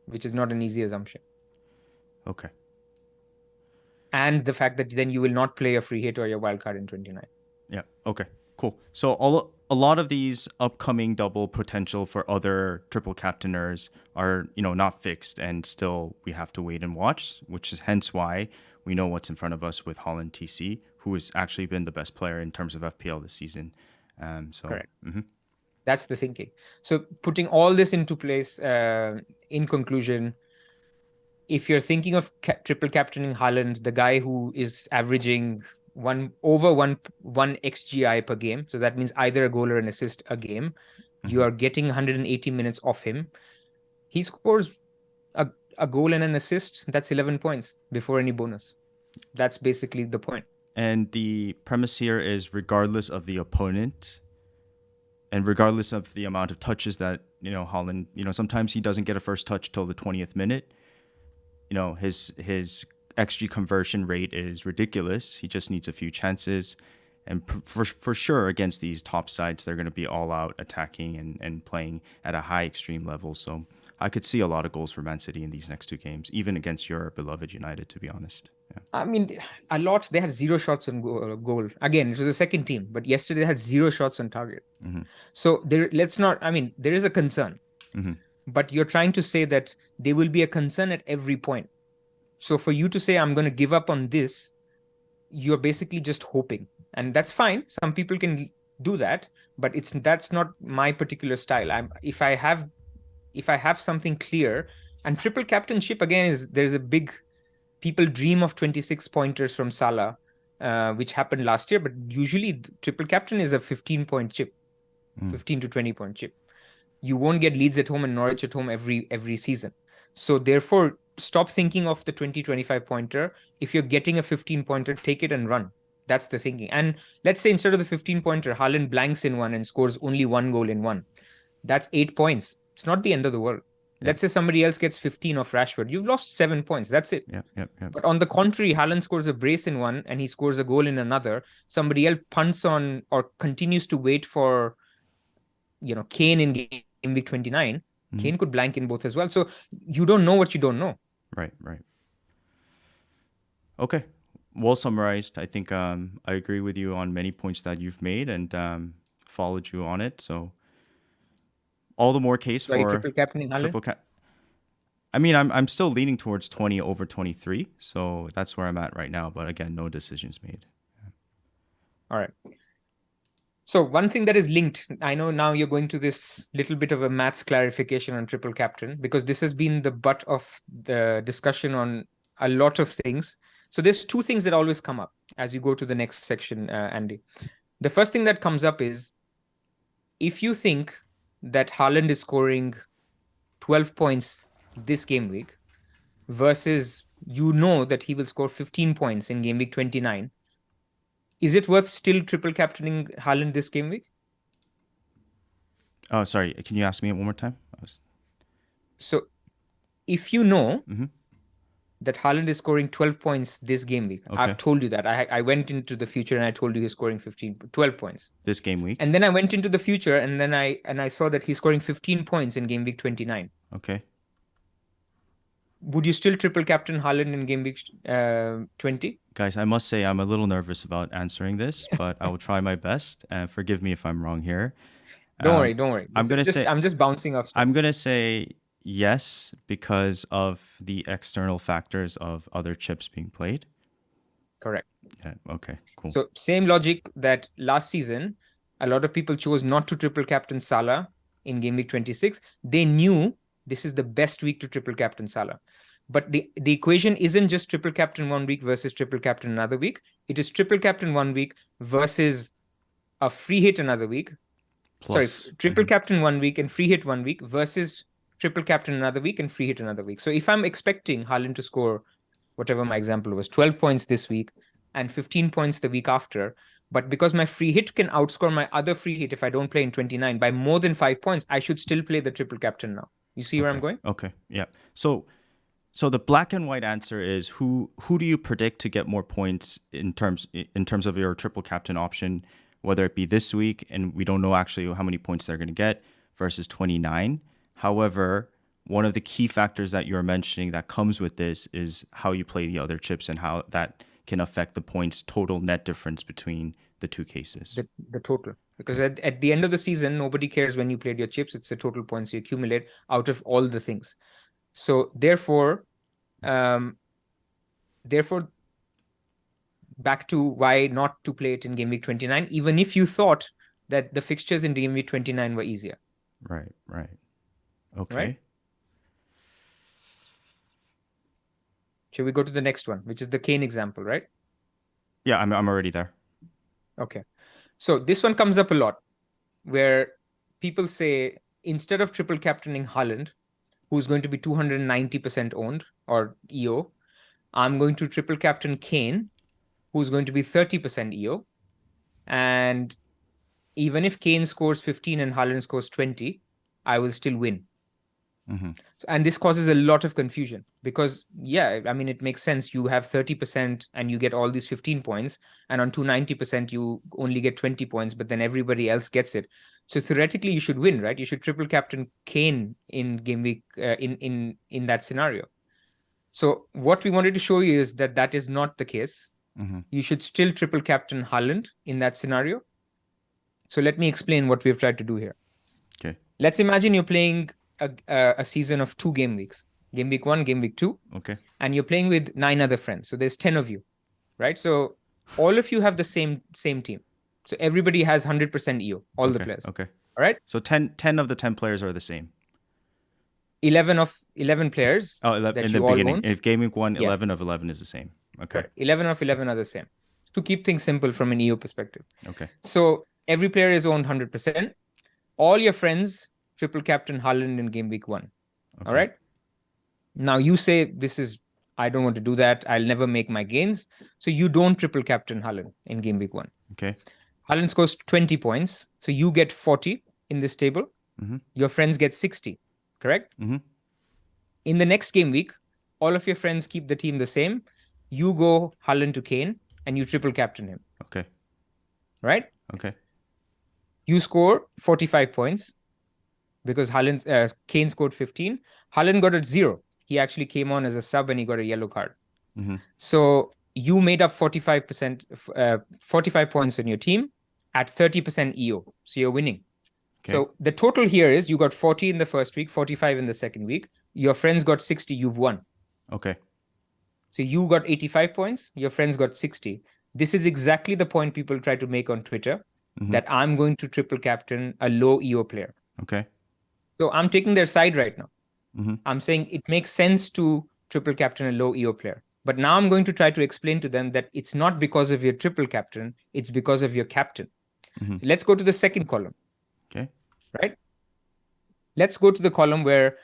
which is not an easy assumption. Okay. And the fact that then you will not play a free hit or your wild card in 29. Yeah. Okay. Cool. So a lot of these upcoming double potential for other triple captainers are, not fixed, and still we have to wait and watch, which is hence why we know what's in front of us with Haaland TC, who has actually been the best player in terms of FPL this season. Correct. That's the thinking. So putting all this into place, in conclusion, if you're thinking of triple captaining Haaland, the guy who is averaging one XGI per game, so that means either a goal or an assist a game, you are getting 180 minutes off him. He scores a goal and an assist. That's 11 points before any bonus. That's basically the point. And the premise here is regardless of the opponent and regardless of the amount of touches that, Haaland, sometimes he doesn't get a first touch till the 20th minute. His XG conversion rate is ridiculous. He just needs a few chances. And for sure, against these top sides, they're going to be all out attacking and playing at a high extreme level. So I could see a lot of goals for Man City in these next two games, even against your beloved United, to be honest. Yeah. I mean, a lot. They had 0 shots on goal. Again, it was the second team, but yesterday they had 0 shots on target. So there is a concern. But you're trying to say that there will be a concern at every point. So for you to say, I'm going to give up on this, you're basically just hoping. And that's fine. Some people can do that, but that's not my particular style. If I have something clear, and triple captainship, again, there's a big, people dream of 26 pointers from Salah, which happened last year, but usually triple captain is a 15-point chip, 15 to 20-point chip. You won't get Leeds at home and Norwich at home every season. So therefore, stop thinking of the 20-25 pointer. If you're getting a 15 pointer, take it and run. That's the thinking. And let's say instead of the 15 pointer, Haaland blanks in one and scores only 1 goal in one. That's 8 points. It's not the end of the world. Yeah. Let's say somebody else gets 15 off Rashford. You've lost 7 points. That's it. Yeah. But on the contrary, Haaland scores a brace in one and he scores a goal in another. Somebody else punts on or continues to wait for, Kane in game week 29. Kane could blank in both as well. So you don't know what you don't know. Right. Okay. Well summarized. I think I agree with you on many points that you've made and followed you on it. So all the more case for triple captaining Haaland? I mean, I'm still leaning towards 20 over 23. So that's where I'm at right now. But again, no decisions made. Yeah. All right. So one thing that is linked, I know now you're going to this little bit of a maths clarification on triple captain, because this has been the butt of the discussion on a lot of things. So there's 2 things that always come up as you go to the next section, Andy. The first thing that comes up is, if you think that Haaland is scoring 12 points this game week versus that he will score 15 points in game week 29, is it worth still triple captaining Haaland this game week? Oh, sorry. Can you ask me it one more time? So if you know that Haaland is scoring 12 points this game week, okay. I've told you that. I went into the future and I told you he's scoring 12 points. This game week? And then I went into the future and then I saw that he's scoring 15 points in game week 29. Okay. Would you still triple captain Haaland in game week 20? Guys, I must say I'm a little nervous about answering this, but I will try my best. And forgive me if I'm wrong here. Don't worry. I'm just bouncing off stuff. I'm gonna say yes because of the external factors of other chips being played. Correct. Yeah. Okay. Cool. So same logic that last season, a lot of people chose not to triple captain Salah in game week 26. They knew this is the best week to triple captain Salah. But the equation isn't just triple captain 1 week versus triple captain another week. It is triple captain 1 week versus a free hit another week. Plus. Triple captain 1 week and free hit 1 week versus triple captain another week and free hit another week. So if I'm expecting Haaland to score whatever my example was, 12 points this week and 15 points the week after, but because my free hit can outscore my other free hit if I don't play in 29 by more than 5 points, I should still play the triple captain now. You see where I'm going? Okay. Yeah. So the black and white answer is who do you predict to get more points in terms of your triple captain option, whether it be this week, and we don't know actually how many points they're going to get, versus 29. However, one of the key factors that you're mentioning that comes with this is how you play the other chips and how that can affect the points total net difference between the two cases. The total. Because at the end of the season, nobody cares when you played your chips. It's the total points you accumulate out of all the things. So therefore, back to why not to play it in game week 29, even if you thought that the fixtures in game week 29 were easier. Right. Okay. Right? Shall we go to the next one, which is the Kane example, right? Yeah, I'm already there. Okay. So this one comes up a lot where people say, instead of triple captaining Haaland, who's going to be 290% owned or EO, I'm going to triple captain Kane, who's going to be 30% EO. And even if Kane scores 15 and Haaland scores 20, I will still win. Mm-hmm. And this causes a lot of confusion because, yeah, I mean, it makes sense. You have 30% and you get all these 15 points, and on 290%, you only get 20 points, but then everybody else gets it. So theoretically, you should win, right? You should triple captain Kane in game week in that scenario. So what we wanted to show you is that is not the case. Mm-hmm. You should still triple captain Haaland in that scenario. So let me explain what we've tried to do here. Okay. Let's imagine you're playing a season of 2 game weeks, game week 1, game week 2. Okay. And you're playing with 9 other friends. So there's 10 of you, right? So all of you have the same team. So everybody has 100% EO, all the players. Okay. All right. So 10 of the 10 players are the same. 11 of 11 players. Oh, in the beginning. If game week 1, 11 of 11 is the same. Okay. Right. 11 of 11 are the same. To keep things simple from an EO perspective. Okay. So every player is owned 100%. All your friends triple captain Haaland in game week 1. Okay. All right. Now you say I don't want to do that. I'll never make my gains. So you don't triple captain Haaland in game week 1. Okay. Haaland scores 20 points. So you get 40 in this table. Mm-hmm. Your friends get 60. Correct? Mm-hmm. In the next game week, all of your friends keep the team the same. You go Haaland to Kane and you triple captain him. Okay. Right? Okay. You score 45 points because Kane scored 15. Haaland got it 0. He actually came on as a sub and he got a yellow card. Mm-hmm. So you made up 45 points on your team at 30% EO. So you're winning. Okay. So the total here is you got 40 in the first week, 45 in the second week. Your friends got 60. You've won. Okay. So you got 85 points. Your friends got 60. This is exactly the point people try to make on Twitter, mm-hmm. that I'm going to triple captain a low EO player. Okay. So I'm taking their side right now. Mm-hmm. I'm saying it makes sense to triple captain a low EO player. But now I'm going to try to explain to them that it's not because of your triple captain, it's because of your captain. Mm-hmm. So let's go to the second column. Okay. Right? Let's go to the column where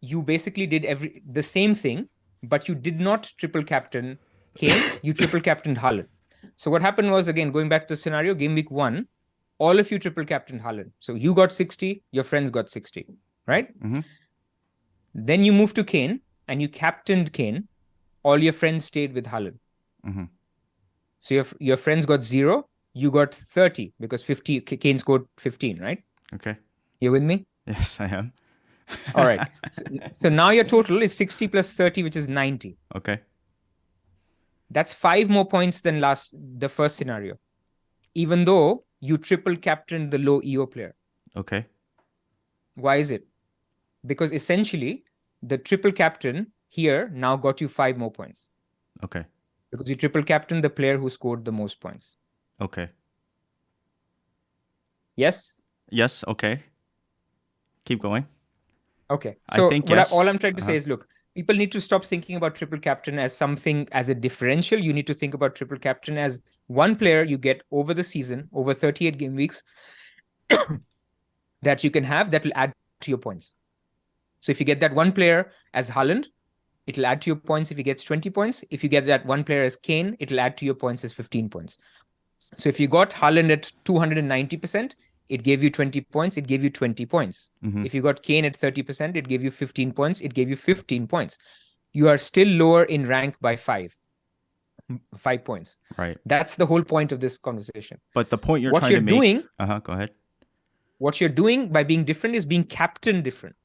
you basically did the same thing, but you did not triple captain Kane, you triple captained Haaland. So what happened was, again, going back to the scenario, game week 1, all of you triple captained Haaland. So you got 60, your friends got 60, right? Mm-hmm. Then you moved to Kane and you captained Kane. All your friends stayed with Haaland. Mm-hmm. So your friends got 0, you got 30 because Kane scored 15, right? Okay. You with me? Yes, I am. All right. So now your total is 60 plus 30, which is 90. Okay. That's 5 more points than the first scenario, even though you triple captained the low EO player. Okay. Why is it? Because essentially, the triple captain here now got you 5 more points. Okay. Because you triple captained the player who scored the most points. Okay. Yes? Yes. Okay. Keep going. Okay. So I think yes. all I'm trying to say is, look, People need to stop thinking about triple captain as something as a differential. You need to think about triple captain as one player you get over the season, over 38 game weeks, that you can have that will add to your points. So if you get that one player as Haaland, it'll add to your points if he gets 20 points. If you get that one player as Kane, it'll add to your points as 15 points. So if you got Haaland at 290%, it gave you 20 points, it gave you 20 points. Mhm. If you got Kane at 30%, it gave you 15 points, it gave you 15 points. You are still lower in rank by 5 points. Right. That's the whole point of this conversation. But the point you're What trying you're to make. doing, Go ahead. what you're doing by being different is being captain different.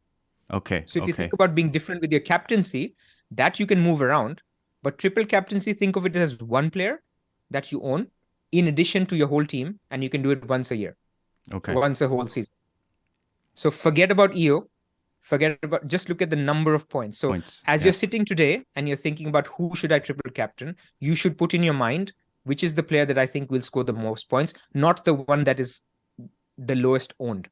Okay. So if you think about being different with your captaincy, that you can move around. But triple captaincy, think of it as one player that you own in addition to your whole team, and you can do it once a year. Okay. Once a whole season. So forget about EO. Just look at the number of points. So as you're sitting today and you're thinking about who should I triple captain, you should put in your mind which is the player that I think will score the most points, not the one that is the lowest owned.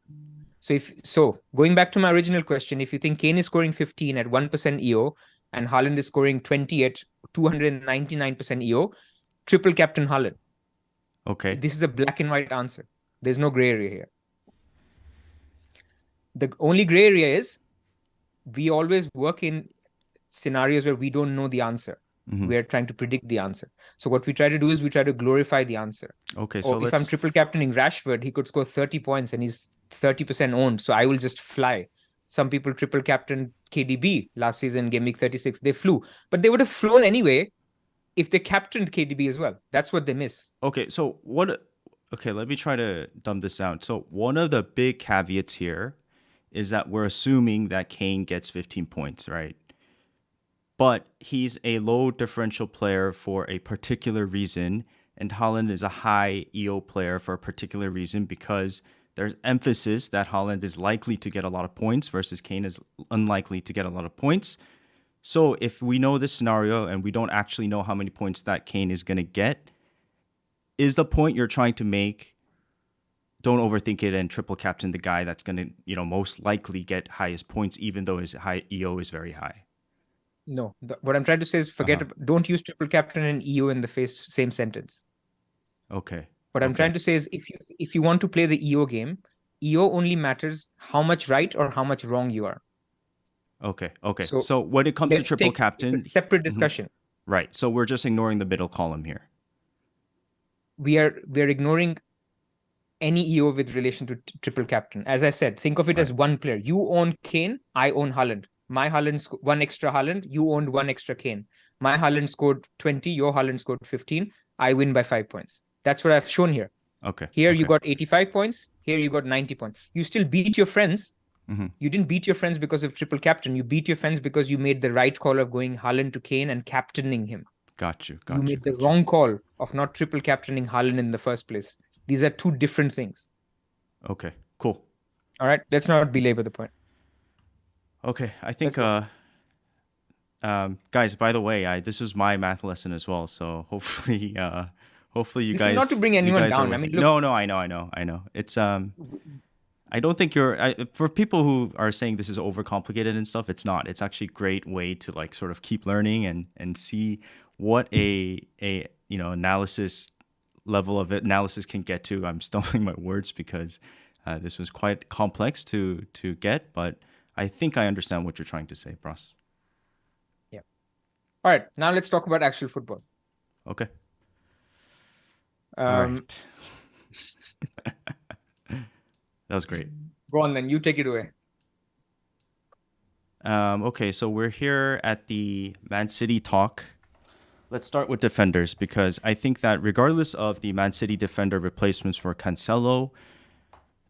So going back to my original question, if you think Kane is scoring 15 at 1% EO and Haaland is scoring 20 at 299% EO, triple captain Haaland. Okay. This is a black and white answer. There's no gray area here. The only gray area is we always work in scenarios where we don't know the answer. Mm-hmm. We are trying to predict the answer. So what we try to do is we try to glorify the answer. Okay, so if I'm triple captaining Rashford, he could score 30 points and he's 30% owned. So I will just fly. Some people triple captain KDB last season, game week 36. They flew. But they would have flown anyway if they captained KDB as well. That's what they miss. Okay, so let me try to dumb this down. So one of the big caveats here is that we're assuming that Kane gets 15 points, right? But he's a low differential player for a particular reason, and Haaland is a high EO player for a particular reason because there's emphasis that Haaland is likely to get a lot of points versus Kane is unlikely to get a lot of points. So if we know this scenario and we don't actually know how many points that Kane is going to get, is the point you're trying to make, don't overthink it and triple captain the guy that's going to, most likely get highest points, even though his high EO is very high? No, what I'm trying to say is don't use triple captain and EO in the same sentence. Okay. What I'm trying to say is if you want to play the EO game, EO only matters how much right or how much wrong you are. Okay. So when it comes to triple captain, it's a separate discussion. Mm-hmm. Right. So we're just ignoring the middle column here. We are ignoring any EO with relation to triple captain. As I said, think of it as one player. You own Kane, I own Haaland. My Haaland one extra Haaland, you owned one extra Kane. My Haaland scored 20, your Haaland scored 15. I win by 5 points. That's what I've shown here. Okay. Here you got 85 points. Here you got 90 points. You still beat your friends. Mm-hmm. You didn't beat your friends because of triple captain. You beat your friends because you made the right call of going Haaland to Kane and captaining him. Got you. You made the wrong call of not triple captaining Haaland in the first place. These are two different things. Okay, cool. All right, let's not belabor the point. Okay, I think, guys, by the way, this was my math lesson as well. So hopefully you this guys. Is not to bring anyone down. I mean, look, no, I know. It's I don't think for people who are saying this is overcomplicated and stuff. It's not. It's actually a great way to like sort of keep learning and see what a analysis level of analysis can get to. I'm stumbling my words because this was quite complex to get, but I think I understand what you're trying to say, Pras. Yeah. All right. Now let's talk about actual football. Okay. All right. That was great. Go on then. You take it away. Okay, so we're here at the Man City talk. Let's start with defenders because I think that regardless of the Man City defender replacements for Cancelo,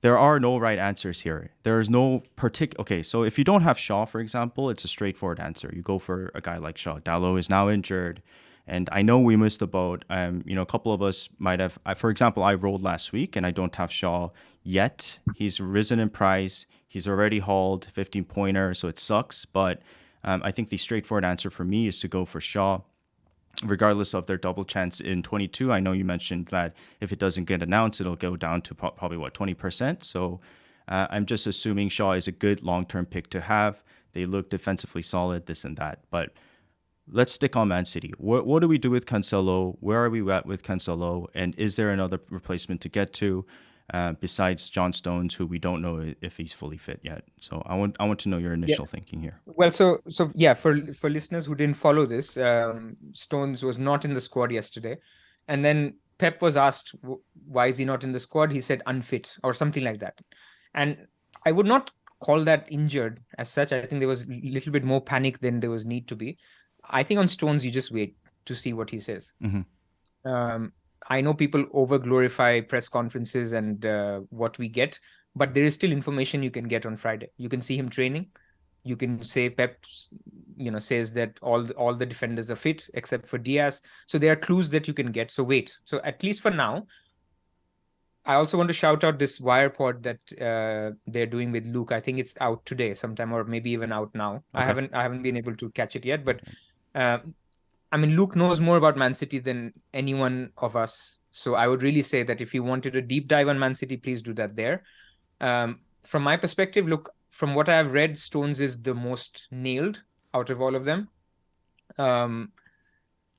there are no right answers here. There is no particular. Okay, so if you don't have Shaw, for example, it's a straightforward answer. You go for a guy like Shaw. Dalot is now injured, and I know we missed the boat. A couple of us might have. For example, I rolled last week, and I don't have Shaw yet. He's risen in price. He's already hauled 15-pointer, so it sucks. But I think the straightforward answer for me is to go for Shaw, regardless of their double chance in 22. I know you mentioned that if it doesn't get announced, it'll go down to probably 20%. So I'm just assuming Shaw is a good long-term pick to have. They look defensively solid, this and that. But let's stick on Man City. What do we do with Cancelo? Where are we at with Cancelo? And is there another replacement to get to besides John Stones, who we don't know if he's fully fit yet? So I want to know your initial thinking here. Well, so yeah, for listeners who didn't follow this, Stones was not in the squad yesterday, and then Pep was asked why is he not in the squad. He said unfit or something like that, and I would not call that injured as such. I think there was a little bit more panic than there was need to be. I think on Stones you just wait to see what he says. I know people over glorify press conferences and what we get, but there is still information you can get on Friday. You can see him training. You can say Pep, says that all the defenders are fit except for Diaz. So there are clues that you can get. So wait. So at least for now, I also want to shout out this wire pod that they're doing with Luke. I think it's out today sometime, or maybe even out now. Okay. I haven't been able to catch it yet, but Luke knows more about Man City than anyone of us. So I would really say that if you wanted a deep dive on Man City, please do that there. From my perspective, look, from what I have read, Stones is the most nailed out of all of them.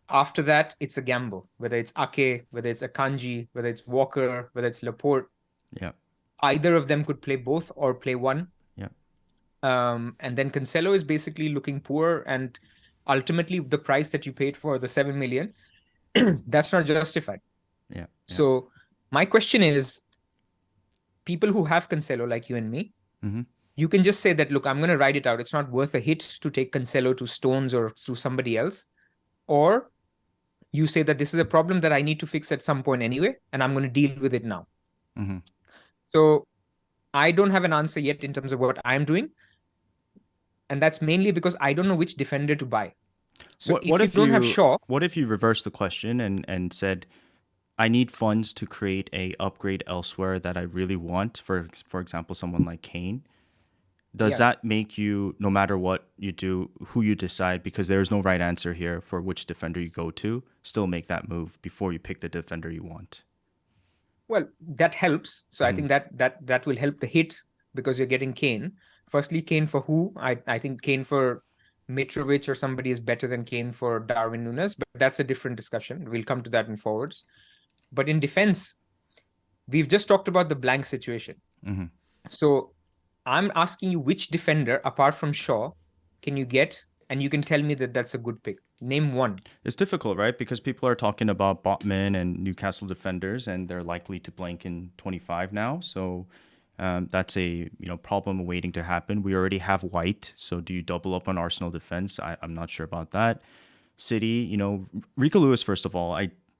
After that, it's a gamble, whether it's Ake, whether it's Akanji, whether it's Walker, whether it's Laporte. Yeah. Either of them could play both or play one. Yeah. And then Cancelo is basically looking poor, and ultimately the price that you paid for the 7 million, that's not justified. Yeah. So my question is, people who have Cancelo like you and me, you can just say that, look, I'm going to ride it out. It's not worth a hit to take Cancelo to Stones or to somebody else. Or you say that this is a problem that I need to fix at some point anyway, and I'm going to deal with it now. So I don't have an answer yet in terms of what I'm doing. And that's mainly because I don't know which defender to buy. So what if you don't have Shaw... What if you reverse the question and said, I need funds to create a upgrade elsewhere that I really want, for example, someone like Kane. Does that make you, no matter what you do, who you decide, because there's no right answer here for which defender you go to, still make that move before you pick the defender you want? Well, that helps. So I think that will help the hit because you're getting Kane. Firstly, Kane for who? I think Kane for Mitrovic or somebody is better than Kane for Darwin Núñez, but that's a different discussion. We'll come to that in forwards. But in defense, we've just talked about the blank situation. So I'm asking you which defender, apart from Shaw, can you get, and you can tell me that that's a good pick. Name one. It's difficult, right? Because people are talking about Botman and Newcastle defenders, and they're likely to blank in 25 now. So that's a problem waiting to happen. We already have White, so do you double up on Arsenal defense? I'm not sure about that. City, Rico Lewis, first of all,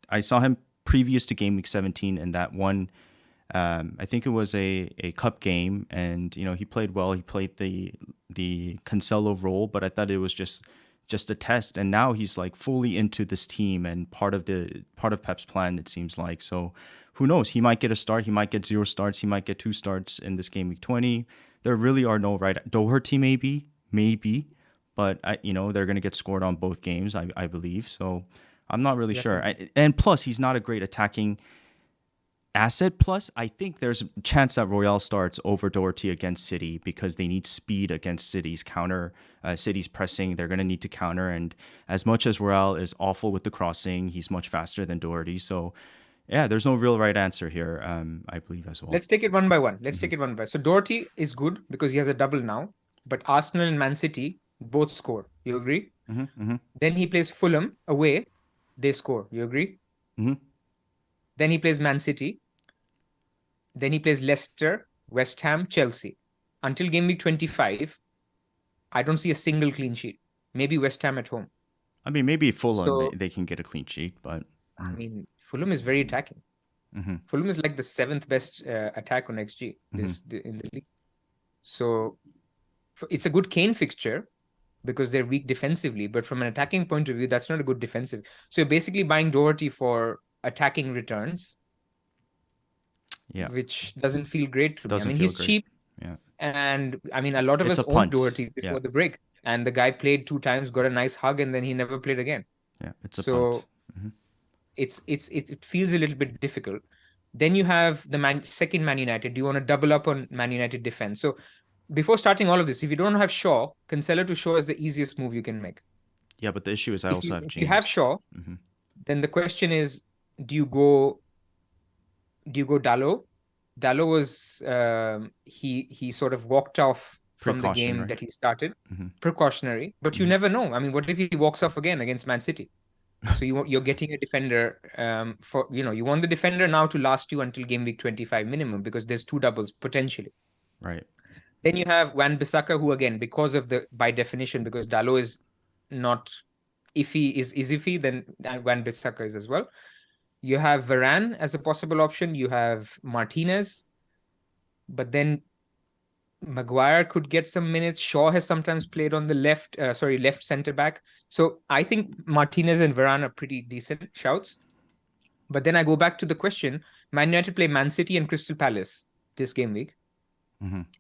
I saw him previous to Gameweek 17 in that one. I think it was a cup game, and he played well. He played the Cancelo role, but I thought it was just a test. And now he's like fully into this team and part of Pep's plan, it seems like. So who knows? He might get a start. He might get 0 starts. He might get 2 starts in this game week 20. There really are no right. Doherty maybe, but they're gonna get scored on both games, I believe. So I'm not really sure. And plus, he's not a great attacking asset. Plus, I think there's a chance that Royale starts over Doherty against City because they need speed against City's counter. City's pressing, they're going to need to counter. And as much as Royale is awful with the crossing, he's much faster than Doherty. So, yeah, there's no real right answer here, I believe, as well. Let's take it one by one. Take it one by one. So Doherty is good because he has a double now. But Arsenal and Man City both score. You agree? Then he plays Fulham away. They score. You agree? Then he plays Man City. Then he plays Leicester, West Ham, Chelsea. Until game week 25, I don't see a single clean sheet. Maybe West Ham at home. I mean, maybe Fulham, they can get a clean sheet, but... I mean, Fulham is very attacking. Fulham is like the 7th best attack on XG in the league. So it's a good Kane fixture because they're weak defensively, but from an attacking point of view, that's not a good defensive. So you're basically buying Doherty for attacking returns. Yeah, which doesn't feel great to me. I mean, he's cheap. Yeah. And I mean, a lot of us owned Doherty before the break. And the guy played 2 times, got a nice hug, and then he never played again. Yeah, it's a punt. It feels a little bit difficult. Then you have the second Man United. Do you want to double up on Man United defense? So before starting all of this, if you don't have Shaw, Cancelo to Shaw is the easiest move you can make. Yeah, but the issue is I If also you have if you have James. Shaw, then the question is, do you go Dalot? Dalot was he sort of walked off from the Precaution, game right? that he started, precautionary. But you never know. I mean, what if he walks off again against Man City? So you're getting a defender for you want the defender now to last you until game week 25 minimum because there's two doubles potentially. Right. Then you have Wan-Bissaka, who again, because of by definition, because Dalot is not is iffy, then Wan-Bissaka is as well. You have Varane as a possible option. You have Martinez, but then Maguire could get some minutes. Shaw has sometimes played on the left center back. So I think Martinez and Varane are pretty decent shouts. But then I go back to the question: Man United play Man City and Crystal Palace this game week.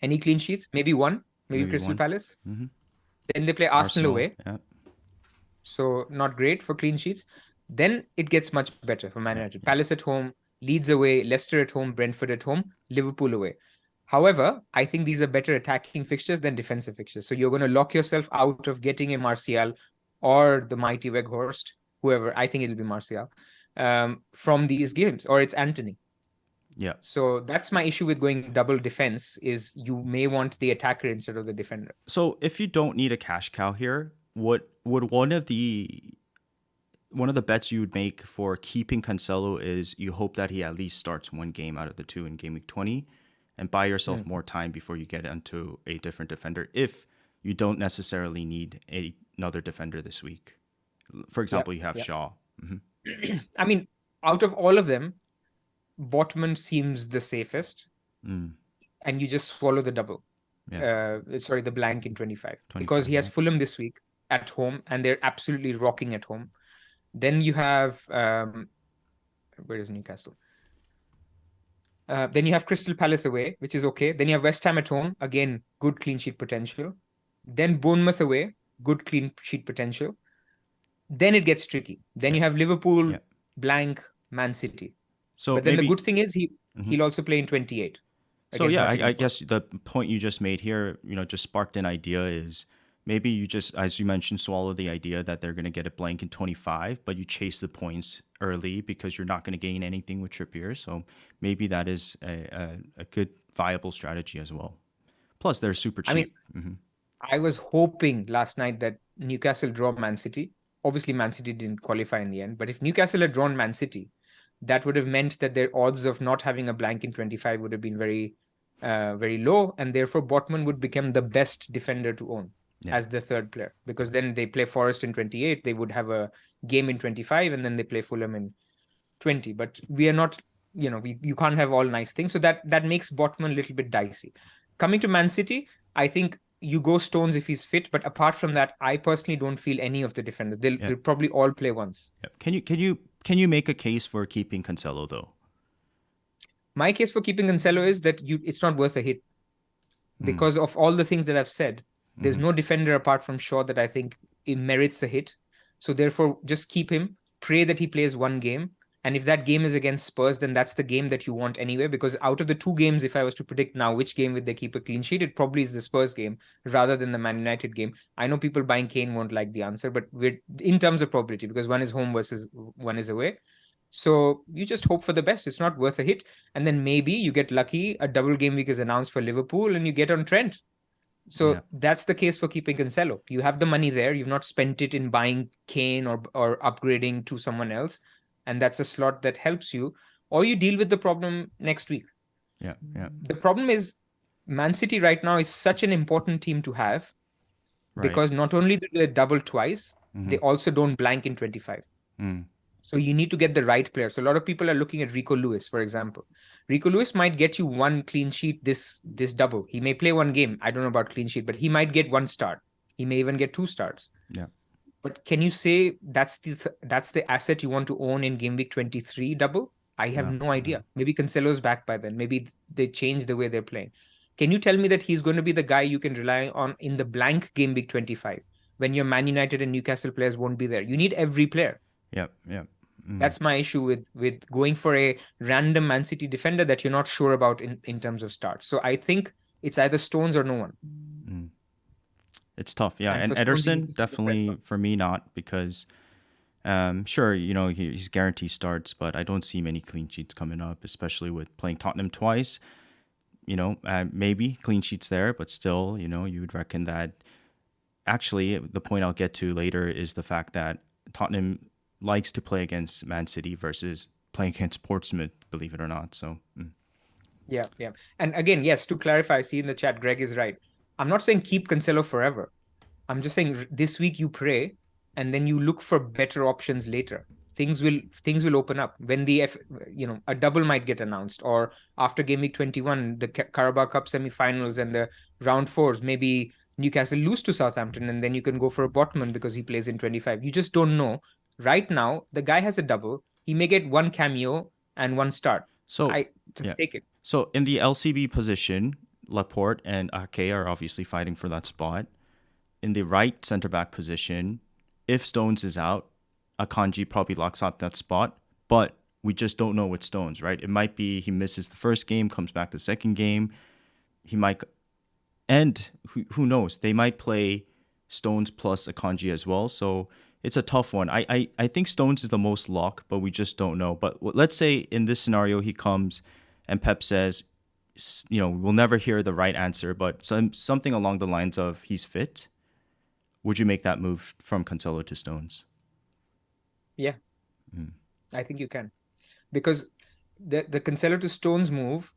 Any clean sheets? Maybe one. Maybe Crystal One. Palace. Then they play Arsenal away. Yeah. So not great for clean sheets. Then it gets much better for Man United. Palace at home, Leeds away, Leicester at home, Brentford at home, Liverpool away. However, I think these are better attacking fixtures than defensive fixtures. So you're going to lock yourself out of getting a Martial or the mighty Weghorst, whoever. I think it'll be Martial from these games, or it's Anthony. Yeah. So that's my issue with going double defense is you may want the attacker instead of the defender. So if you don't need a cash cow here, what would one of the bets you would make for keeping Cancelo is you hope that he at least starts one game out of the two in game week 20 and buy yourself more time before you get into a different defender if you don't necessarily need another defender this week. For example, you have Shaw. I mean, out of all of them, Botman seems the safest, and you just swallow the double. The blank in 25 because he has Fulham this week at home, and they're absolutely rocking at home. Then you have where is Newcastle? Then you have Crystal Palace away, which is okay. Then you have West Ham at home, again, good clean sheet potential. Then Bournemouth away, good clean sheet potential. Then it gets tricky. Then you have Liverpool, blank, Man City. So, but then the good thing is he'll also play in 28. So yeah, I guess the point you just made here, just sparked an idea is maybe you just, as you mentioned, swallow the idea that they're going to get a blank in 25, but you chase the points early because you're not going to gain anything with Trippier. So maybe that is a good viable strategy as well. Plus, they're super cheap. I mean, I was hoping last night that Newcastle draw Man City. Obviously, Man City didn't qualify in the end, but if Newcastle had drawn Man City, that would have meant that their odds of not having a blank in 25 would have been very, very low. And therefore, Botman would become the best defender to own as the third player. Because then they play Forest in 28, they would have a game in 25, and then they play Fulham in 20. But we are not, you can't have all nice things. So that makes Botman a little bit dicey. Coming to Man City, I think you go Stones if he's fit. But apart from that, I personally don't feel any of the defenders. They'll probably all play once. Can you make a case for keeping Cancelo though? My case for keeping Cancelo is that it's not worth a hit because of all the things that I've said. There's no defender apart from Shaw that I think it merits a hit. So therefore, just keep him. Pray that he plays one game. And if that game is against Spurs, then that's the game that you want anyway. Because out of the two games, if I was to predict now which game would they keep a clean sheet, it probably is the Spurs game rather than the Man United game. I know people buying Kane won't like the answer, but we're in terms of probability because one is home versus one is away. So you just hope for the best. It's not worth a hit. And then maybe you get lucky. A double game week is announced for Liverpool and you get on Trent. So that's the case for keeping Cancelo. You have the money there. You've not spent it in buying Kane or upgrading to someone else. And that's a slot that helps you. Or you deal with the problem next week. Yeah. The problem is Man City right now is such an important team to have because not only do they double twice, they also don't blank in 25. So you need to get the right player. So a lot of people are looking at Rico Lewis, for example. Rico Lewis might get you one clean sheet this double. He may play one game. I don't know about clean sheet, but he might get one start. He may even get two starts. Yeah. But can you say that's the asset you want to own in game week 23 double? I have no idea. Maybe Cancelo's back by then. Maybe they change the way they're playing. Can you tell me that he's going to be the guy you can rely on in the blank game week 25 when your Man United and Newcastle players won't be there? You need every player. Yeah. That's my issue with going for a random Man City defender that you're not sure about in terms of starts. So I think It's either Stones or no one. Mm. It's tough, yeah. And And for Stones, you need Ederson, to see the press definitely on. for me, not because sure, he's guaranteed starts, but I don't see many clean sheets coming up, especially with playing Tottenham twice. Maybe clean sheets there, but still, you would reckon that. Actually, the point I'll get to later is the fact that Tottenham likes to play against Man City versus playing against Portsmouth, believe it or not. So, Yeah, yeah. And again, yes, to clarify, I see in the chat, Greg is right. I'm not saying keep Cancelo forever. I'm just saying this week you pray and then you look for better options later. Things will open up when a double might get announced, or after game week 21, the Carabao Cup semi-finals and the round fours, maybe Newcastle lose to Southampton and then you can go for a Botman because he plays in 25. You just don't know. Right now, the guy has a double. He may get one cameo and one start. so I yeah. just take it. So in the LCB position, Laporte and Ake are obviously fighting for that spot. In the right center back position, if Stones is out, Akanji probably locks up that spot, but we just don't know with Stones, right? It might be he misses the first game, comes back the second game. He might, and who knows? They might play Stones plus Akanji as well. So it's a tough one. I think Stones is the most lock, but we just don't know. But let's say in this scenario he comes and Pep says, we'll never hear the right answer, but something along the lines of he's fit. Would you make that move from Cancelo to Stones? Yeah, I think you can. Because the Cancelo to Stones move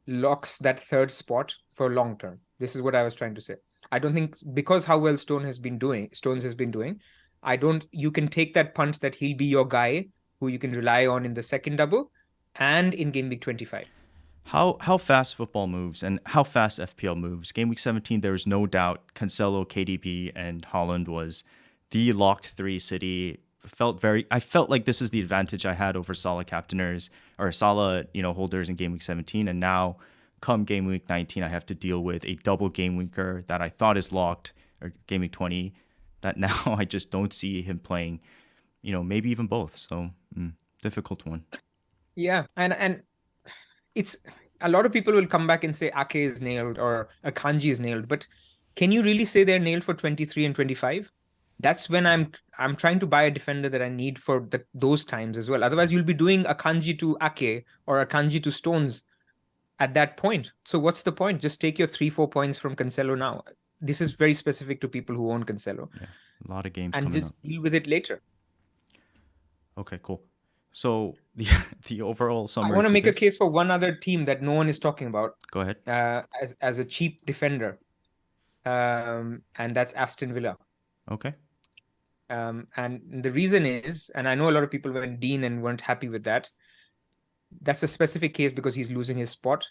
locks that third spot for long term. This is what I was trying to say. I don't think, because how well Stones has been doing, I don't you can take that punt that he'll be your guy who you can rely on in the second double and in game week 25. How fast football moves and how fast FPL moves. Game week 17, there was no doubt Cancelo, KDB, and Haaland was the locked three City. I felt like this is the advantage I had over Salah captainers or Salah, holders in game week 17. And now come game week 19, I have to deal with a double game weeker that I thought is locked, or game week 20, that now I just don't see him playing, maybe even both. So difficult one. Yeah, and it's a lot of people will come back and say Ake is nailed or Akanji is nailed, but can you really say they're nailed for 23 and 25? That's when I'm trying to buy a defender that I need for those times as well. Otherwise, you'll be doing Akanji to Ake or Akanji to Stones at that point. So what's the point? Just take your 3-4 points from Cancelo now. This is very specific to people who own Cancelo. Yeah, a lot of games and coming up. just deal with it later. Okay, cool. So the overall summary. I want to make this, a case for one other team that no one is talking about. Go ahead. As a cheap defender, and that's Aston Villa. Okay. And the reason is, and I know a lot of people went Dean and weren't happy with that. That's a specific case because he's losing his spot.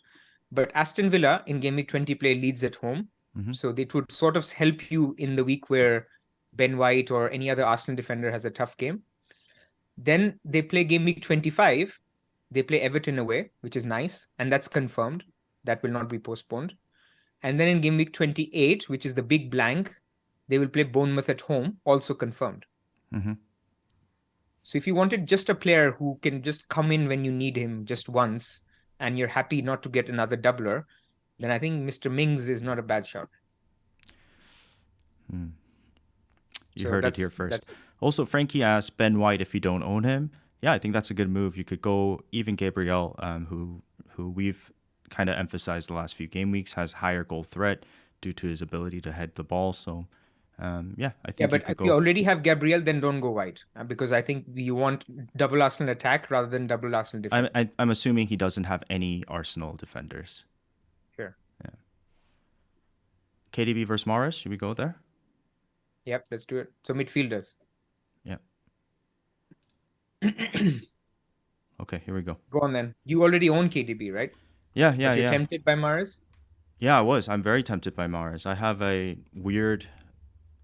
But Aston Villa in game week 20 play Leeds at home. Mm-hmm. So it would sort of help you in the week where Ben White or any other Arsenal defender has a tough game. Then they play game week 25. They play Everton away, which is nice. And that's confirmed. That will not be postponed. And then in game week 28, which is the big blank, they will play Bournemouth at home, also confirmed. Mm-hmm. So if you wanted just a player who can just come in when you need him just once, and you're happy not to get another doubler, then I think Mr. Mings is not a bad shot. You heard it here first. Also, Frankie asked Ben White if you don't own him. Yeah, I think that's a good move. You could go even Gabriel, who we've kind of emphasized the last few game weeks, has higher goal threat due to his ability to head the ball. So, I think. Yeah, but if you already have Gabriel, then don't go White, because I think you want double Arsenal attack rather than double Arsenal defense. I'm assuming he doesn't have any Arsenal defenders. Sure. Yeah. KDB versus Mahrez. Should we go there? Yep, let's do it. So midfielders. Yeah. Okay, here we go. Go on then. You already own KDB, right? Yeah. But you're tempted by Mahrez? Yeah, I was. I'm very tempted by Mahrez. I have a weird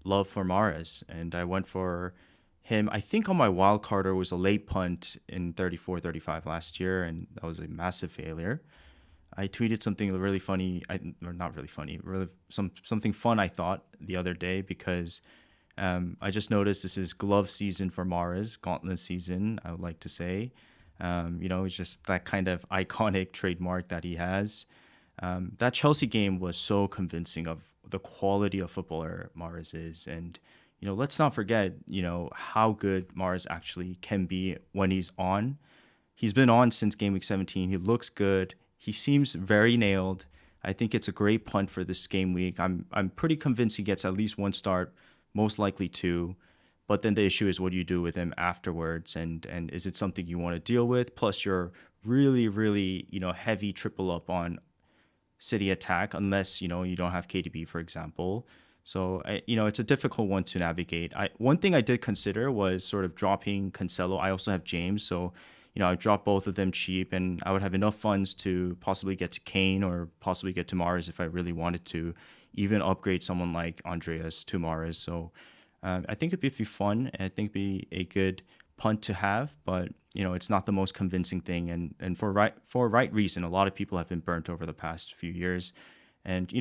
love for Mahrez, and I went for him. I think on my wild carder was a late punt in 34-35 last year, and that was a massive failure. I tweeted something really funny, or not really funny, really something fun I thought the other day, because I just noticed this is glove season for Mahrez, gauntlet season, I would like to say. It's just that kind of iconic trademark that he has. That Chelsea game was so convincing of the quality of footballer Mahrez is, and let's not forget how good Mahrez actually can be when he's on. He's been on since game week 17. He looks good. He seems very nailed. I think it's a great punt for this game week. I'm pretty convinced he gets at least one start, most likely two. But then the issue is, what do you do with him afterwards, and is it something you want to deal with? Plus, you're really, really heavy triple up on City attack, unless you don't have KDB, for example. So it's a difficult one to navigate. One thing I did consider was sort of dropping Cancelo. I also have James, so I dropped both of them cheap, and I would have enough funds to possibly get to Kane or possibly get to Mahrez if I really wanted to, even upgrade someone like Andreas to Mahrez. So I think it'd be fun. I think it'd be a good punt to have, but it's not the most convincing thing, and for right reason. A lot of people have been burnt over the past few years, and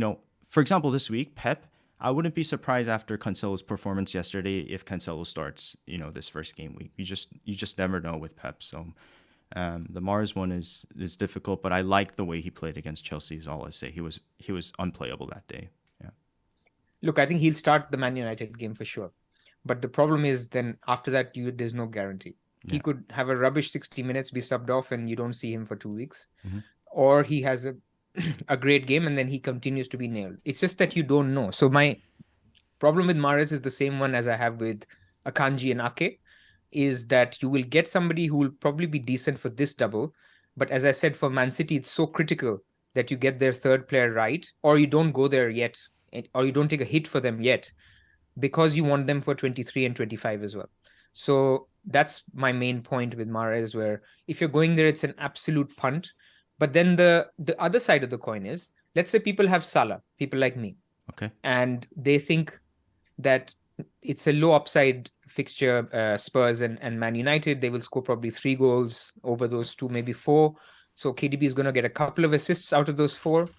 for example, this week, Pep. I wouldn't be surprised after Cancelo's performance yesterday if Cancelo starts, this first game week. You just never know with Pep. So the Mars one is difficult, but I like the way he played against Chelsea. Is all I say. He was unplayable that day. Yeah. Look, I think he'll start the Man United game for sure. But the problem is then after that, there's no guarantee. He could have a rubbish 60 minutes, be subbed off, and you don't see him for 2 weeks. Mm-hmm. Or he has a great game and then he continues to be nailed. It's just that you don't know. So my problem with Mahrez is the same one as I have with Akanji and Ake, is that you will get somebody who will probably be decent for this double. But as I said, for Man City, it's so critical that you get their third player right, or you don't go there yet, or you don't take a hit for them yet, because you want them for 23 and 25 as well. So that's my main point with Mahrez, where if you're going there, it's an absolute punt. But then the other side of the coin is, let's say people have Salah, people like me. Okay. And they think that it's a low upside fixture, Spurs and Man United. They will score probably 3 goals over those 2, maybe 4. So KDB is going to get a couple of assists out of those 4.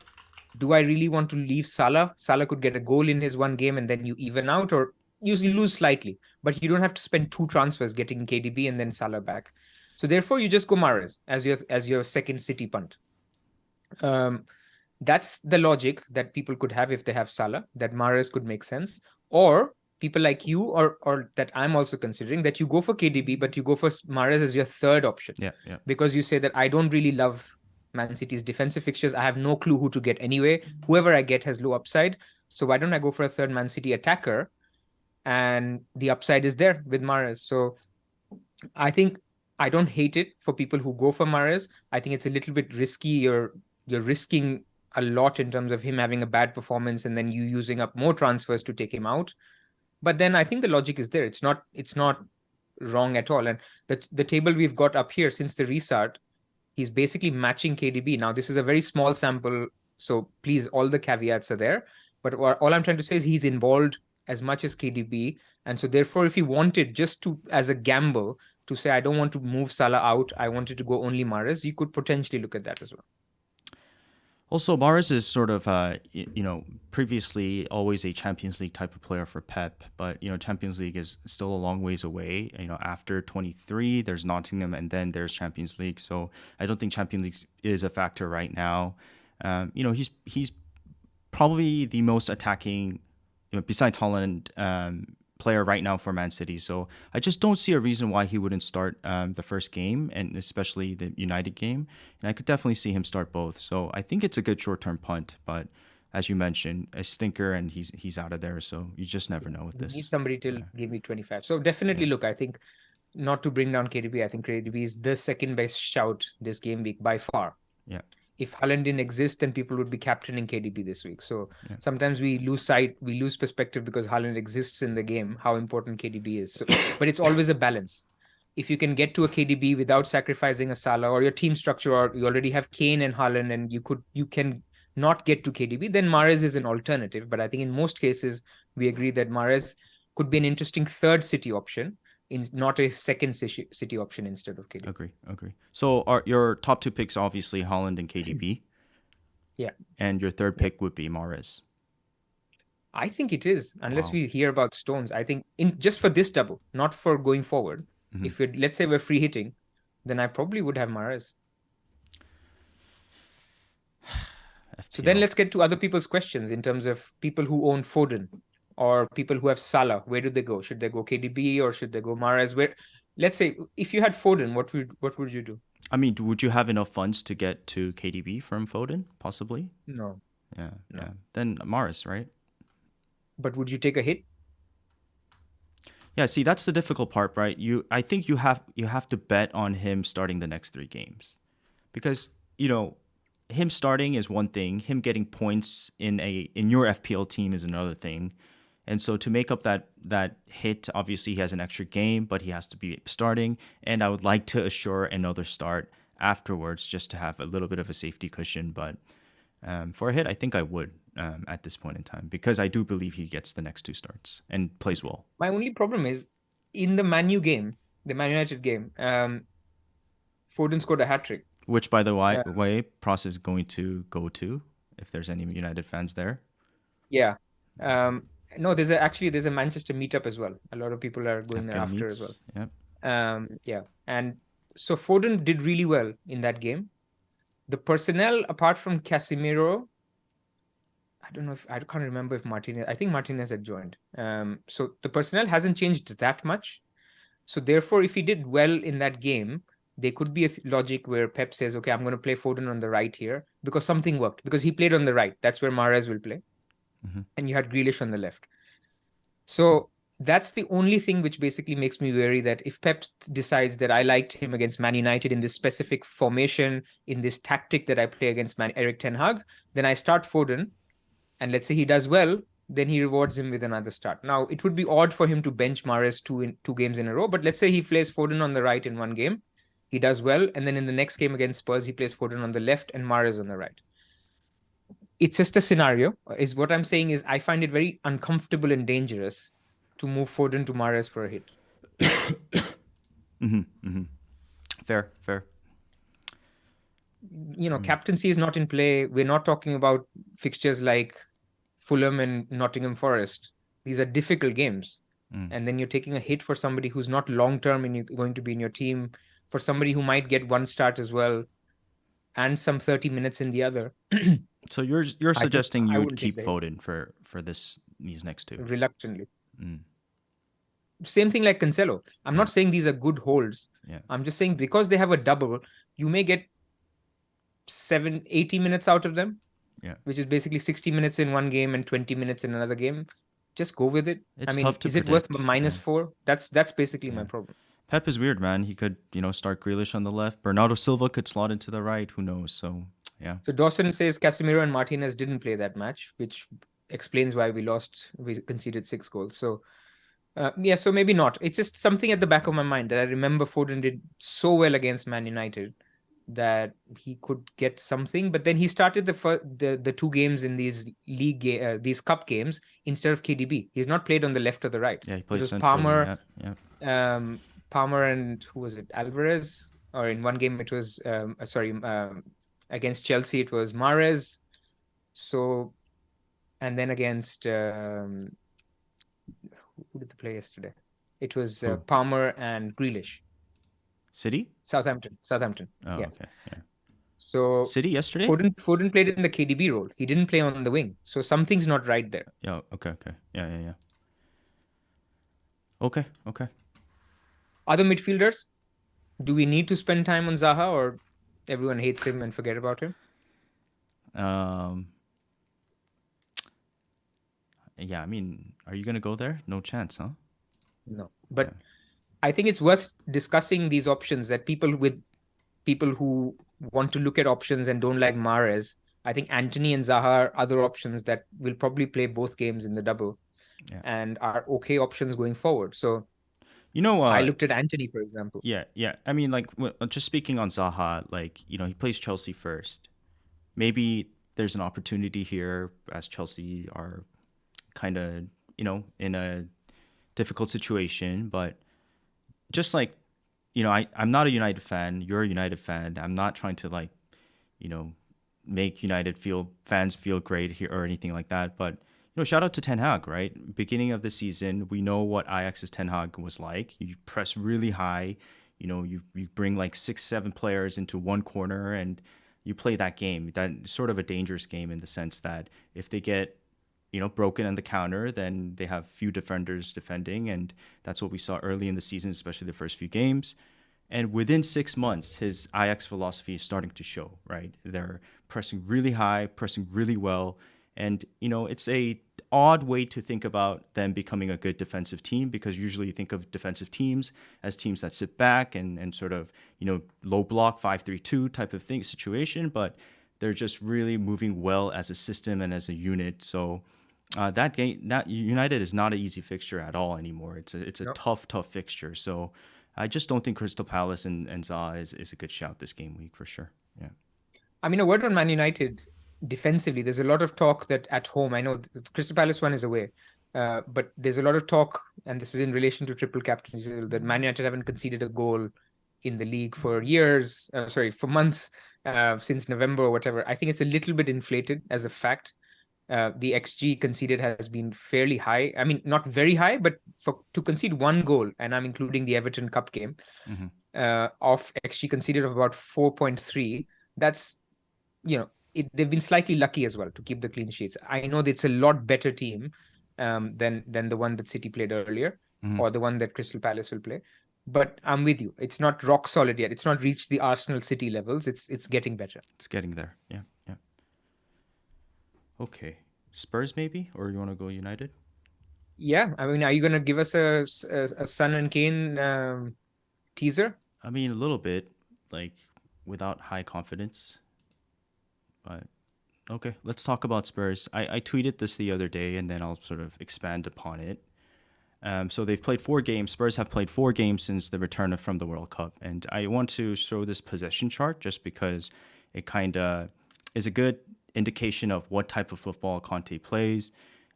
Do I really want to leave Salah? Salah could get a goal in his one game and then you even out, or you lose slightly. But you don't have to spend 2 transfers getting KDB and then Salah back. So therefore, you just go Mahrez as your second City punt. That's the logic that people could have if they have Salah, that Mahrez could make sense. Or people like you, or that I'm also considering, that you go for KDB, but you go for Mahrez as your third option. Yeah. Because you say that I don't really love Man City's defensive fixtures. I have no clue who to get anyway. Whoever I get has low upside. So why don't I go for a third Man City attacker? And the upside is there with Mahrez. So I think I don't hate it for people who go for Mahrez. I think it's a little bit risky. You're risking a lot in terms of him having a bad performance and then you using up more transfers to take him out. But then I think the logic is there. It's not wrong at all. And the table we've got up here since the restart, he's basically matching KDB. Now, this is a very small sample, so please, all the caveats are there. But all I'm trying to say is he's involved as much as KDB. And so therefore, if he wanted just to, as a gamble, to say, I don't want to move Salah out, I wanted to go only Mahrez, you could potentially look at that as well. Also, Mahrez is sort of, previously always a Champions League type of player for Pep, but Champions League is still a long ways away. After 23, there's Nottingham, and then there's Champions League. So I don't think Champions League is a factor right now. He's probably the most attacking, besides Haaland, player right now for Man City. So I just don't see a reason why he wouldn't start the first game, and especially the United game. And I could definitely see him start both. So I think it's a good short-term punt, but as you mentioned, a stinker, and he's out of there. So you just never know with this. You need somebody till Game Week 25. So definitely, look, I think, not to bring down KDB, I think KDB is the second best shout this game week by far. Yeah. If Haaland didn't exist, then people would be captaining KDB this week. So sometimes we lose perspective because Haaland exists in the game, how important KDB is. So, but it's always a balance. If you can get to a KDB without sacrificing a Salah, or your team structure, or you already have Kane and Haaland, and you can not get to KDB, then Mahrez is an alternative. But I think in most cases, we agree that Mahrez could be an interesting third City option, not a second City option instead of KDB. Agree. So your top 2 picks, obviously Haaland and KDB. Yeah. And your third pick would be Mahrez. I think it is, unless we hear about Stones. I think just for this double, not for going forward. Mm-hmm. If let's say we're free hitting, then I probably would have Mahrez. So then FPL. let's get to other people's questions in terms of people who own Foden or people who have Salah. Where do they go? Should they go KDB or should they go Mahrez? Where, let's say, if you had Foden, what would you do? I mean, would you have enough funds to get to KDB from Foden? Possibly. No, Yeah, no. yeah. Then Mahrez, right? But would you take a hit? Yeah. See, that's the difficult part, right? I think you have to bet on him starting the next 3 games, because him starting is one thing. Him getting points in your FPL team is another thing. And so to make up that hit, obviously he has an extra game, but he has to be starting. And I would like to assure another start afterwards, just to have a little bit of a safety cushion. But for a hit, I think I would at this point in time, because I do believe he gets the next 2 starts and plays well. My only problem is in the Man U game, the Man United game, Foden scored a hat trick. Which, by the way, Pras is going to go to, if there's any United fans there. Yeah. No, there's a Manchester meetup as well. A lot of people are going there FPL after as meets. well. Yep. Yeah. And so Foden did really well in that game. The personnel, apart from Casemiro, I can't remember if I think Martinez had joined. So the personnel hasn't changed that much. So therefore, if he did well in that game, there could be a logic where Pep says, okay, I'm going to play Foden on the right here because something worked, because he played on the right. That's where Mahrez will play. Mm-hmm. And you had Grealish on the left. So that's the only thing which basically makes me wary that if Pep decides that I liked him against Man United in this specific formation, in this tactic that I play against Eric Ten Hag, then I start Foden. And let's say he does well, then he rewards him with another start. Now, it would be odd for him to bench Mahrez two games in a row, but let's say he plays Foden on the right in one game. He does well, and then in the next game against Spurs, he plays Foden on the left and Mahrez on the right. It's just a scenario. Is what I'm saying is I find it very uncomfortable and dangerous to move Foden to Mahrez for a hit. Mm-hmm, mm-hmm. Fair. Captaincy is not in play. We're not talking about fixtures like Fulham and Nottingham Forest. These are difficult games. And then you're taking a hit for somebody who's not long-term and you're going to be in your team, for somebody who might get one start as well and some 30 minutes in the other. So you're suggesting you would keep the Foden for these next 2? Reluctantly. Same thing like Cancelo. I'm not saying these are good holds. Yeah. I'm just saying because they have a double, you may get 80 minutes out of them. Yeah. Which is basically 60 minutes in one game and 20 minutes in another game. Just go with it. It's tough to is predict. It worth -4? That's basically my problem. Pep is weird, man. He could, start Grealish on the left. Bernardo Silva could slot into the right. Who knows? So, yeah. So Dawson says Casemiro and Martinez didn't play that match, which explains why we lost. We conceded 6 goals. So, so maybe not. It's just something at the back of my mind that I remember Foden did so well against Man United that he could get something, but then he started the 2 games in these these cup games instead of KDB. He's not played on the left or the right. Yeah, he played centrally. Palmer. Yeah. Palmer and who was it? Alvarez. Or in one game it was against Chelsea it was Mahrez. So, and then against who did they play yesterday? It was Palmer and Grealish. City? Southampton. Oh, yeah. Okay. Yeah. So City yesterday? Foden played in the KDB role. He didn't play on the wing. So something's not right there. Yeah. Okay. Yeah. Okay. Other midfielders, do we need to spend time on Zaha or everyone hates him and forget about him? Yeah, I mean, are you going to go there? No chance, huh? No. But I think it's worth discussing these options that people who want to look at options and don't like Mahrez. I think Antony and Zaha are other options that will probably play both games in the double and are okay options going forward. So, I looked at Antony, for example. Yeah. I mean, like, just speaking on Zaha, like, he plays Chelsea first. Maybe there's an opportunity here as Chelsea are kind of, in a difficult situation, but just like, I'm not a United fan. You're a United fan. I'm not trying to make United fans feel great here or anything like that. But shout out to Ten Hag, right? Beginning of the season, we know what Ajax's Ten Hag was like. You press really high. You bring like 6-7 players into one corner, and you play that game. That's sort of a dangerous game in the sense that if they get broken on the counter, then they have few defenders defending, and that's what we saw early in the season, especially the first few games. And within 6 months, his Ajax philosophy is starting to show, right? They're pressing really high, pressing really well. And, it's a odd way to think about them becoming a good defensive team, because usually you think of defensive teams as teams that sit back and sort of, low block 5-3-2 type of thing situation, but they're just really moving well as a system and as a unit. So that game, that United is not an easy fixture at all anymore. It's a No. tough fixture. So I just don't think Crystal Palace and Zaha is a good shout this game week for sure. Yeah. I mean, a word on Man United defensively. There's a lot of talk that at home, I know the Crystal Palace one is away, but there's a lot of talk, and this is in relation to triple captaincy, that Man United haven't conceded a goal in the league for years, for months, since November or whatever. I think it's a little bit inflated as a fact. The XG conceded has been fairly high. I mean, not very high, but to concede one goal, and I'm including the Everton Cup game, of XG conceded of about 4.3, that's, they've been slightly lucky as well to keep the clean sheets. I know that it's a lot better team than the one that City played earlier, or the one that Crystal Palace will play. But I'm with you. It's not rock solid yet. It's not reached the Arsenal City levels. It's getting better. It's getting there. Yeah. Okay. Spurs maybe, or you want to go United? Yeah. I mean, are you going to give us a Son and Kane teaser? I mean, a little bit, like without high confidence. But okay, let's talk about Spurs. I tweeted this the other day, and then I'll sort of expand upon it. So they've played 4 games. Spurs have played 4 games since the return from the World Cup. And I want to show this possession chart just because it kind of is a good indication of what type of football Conte plays,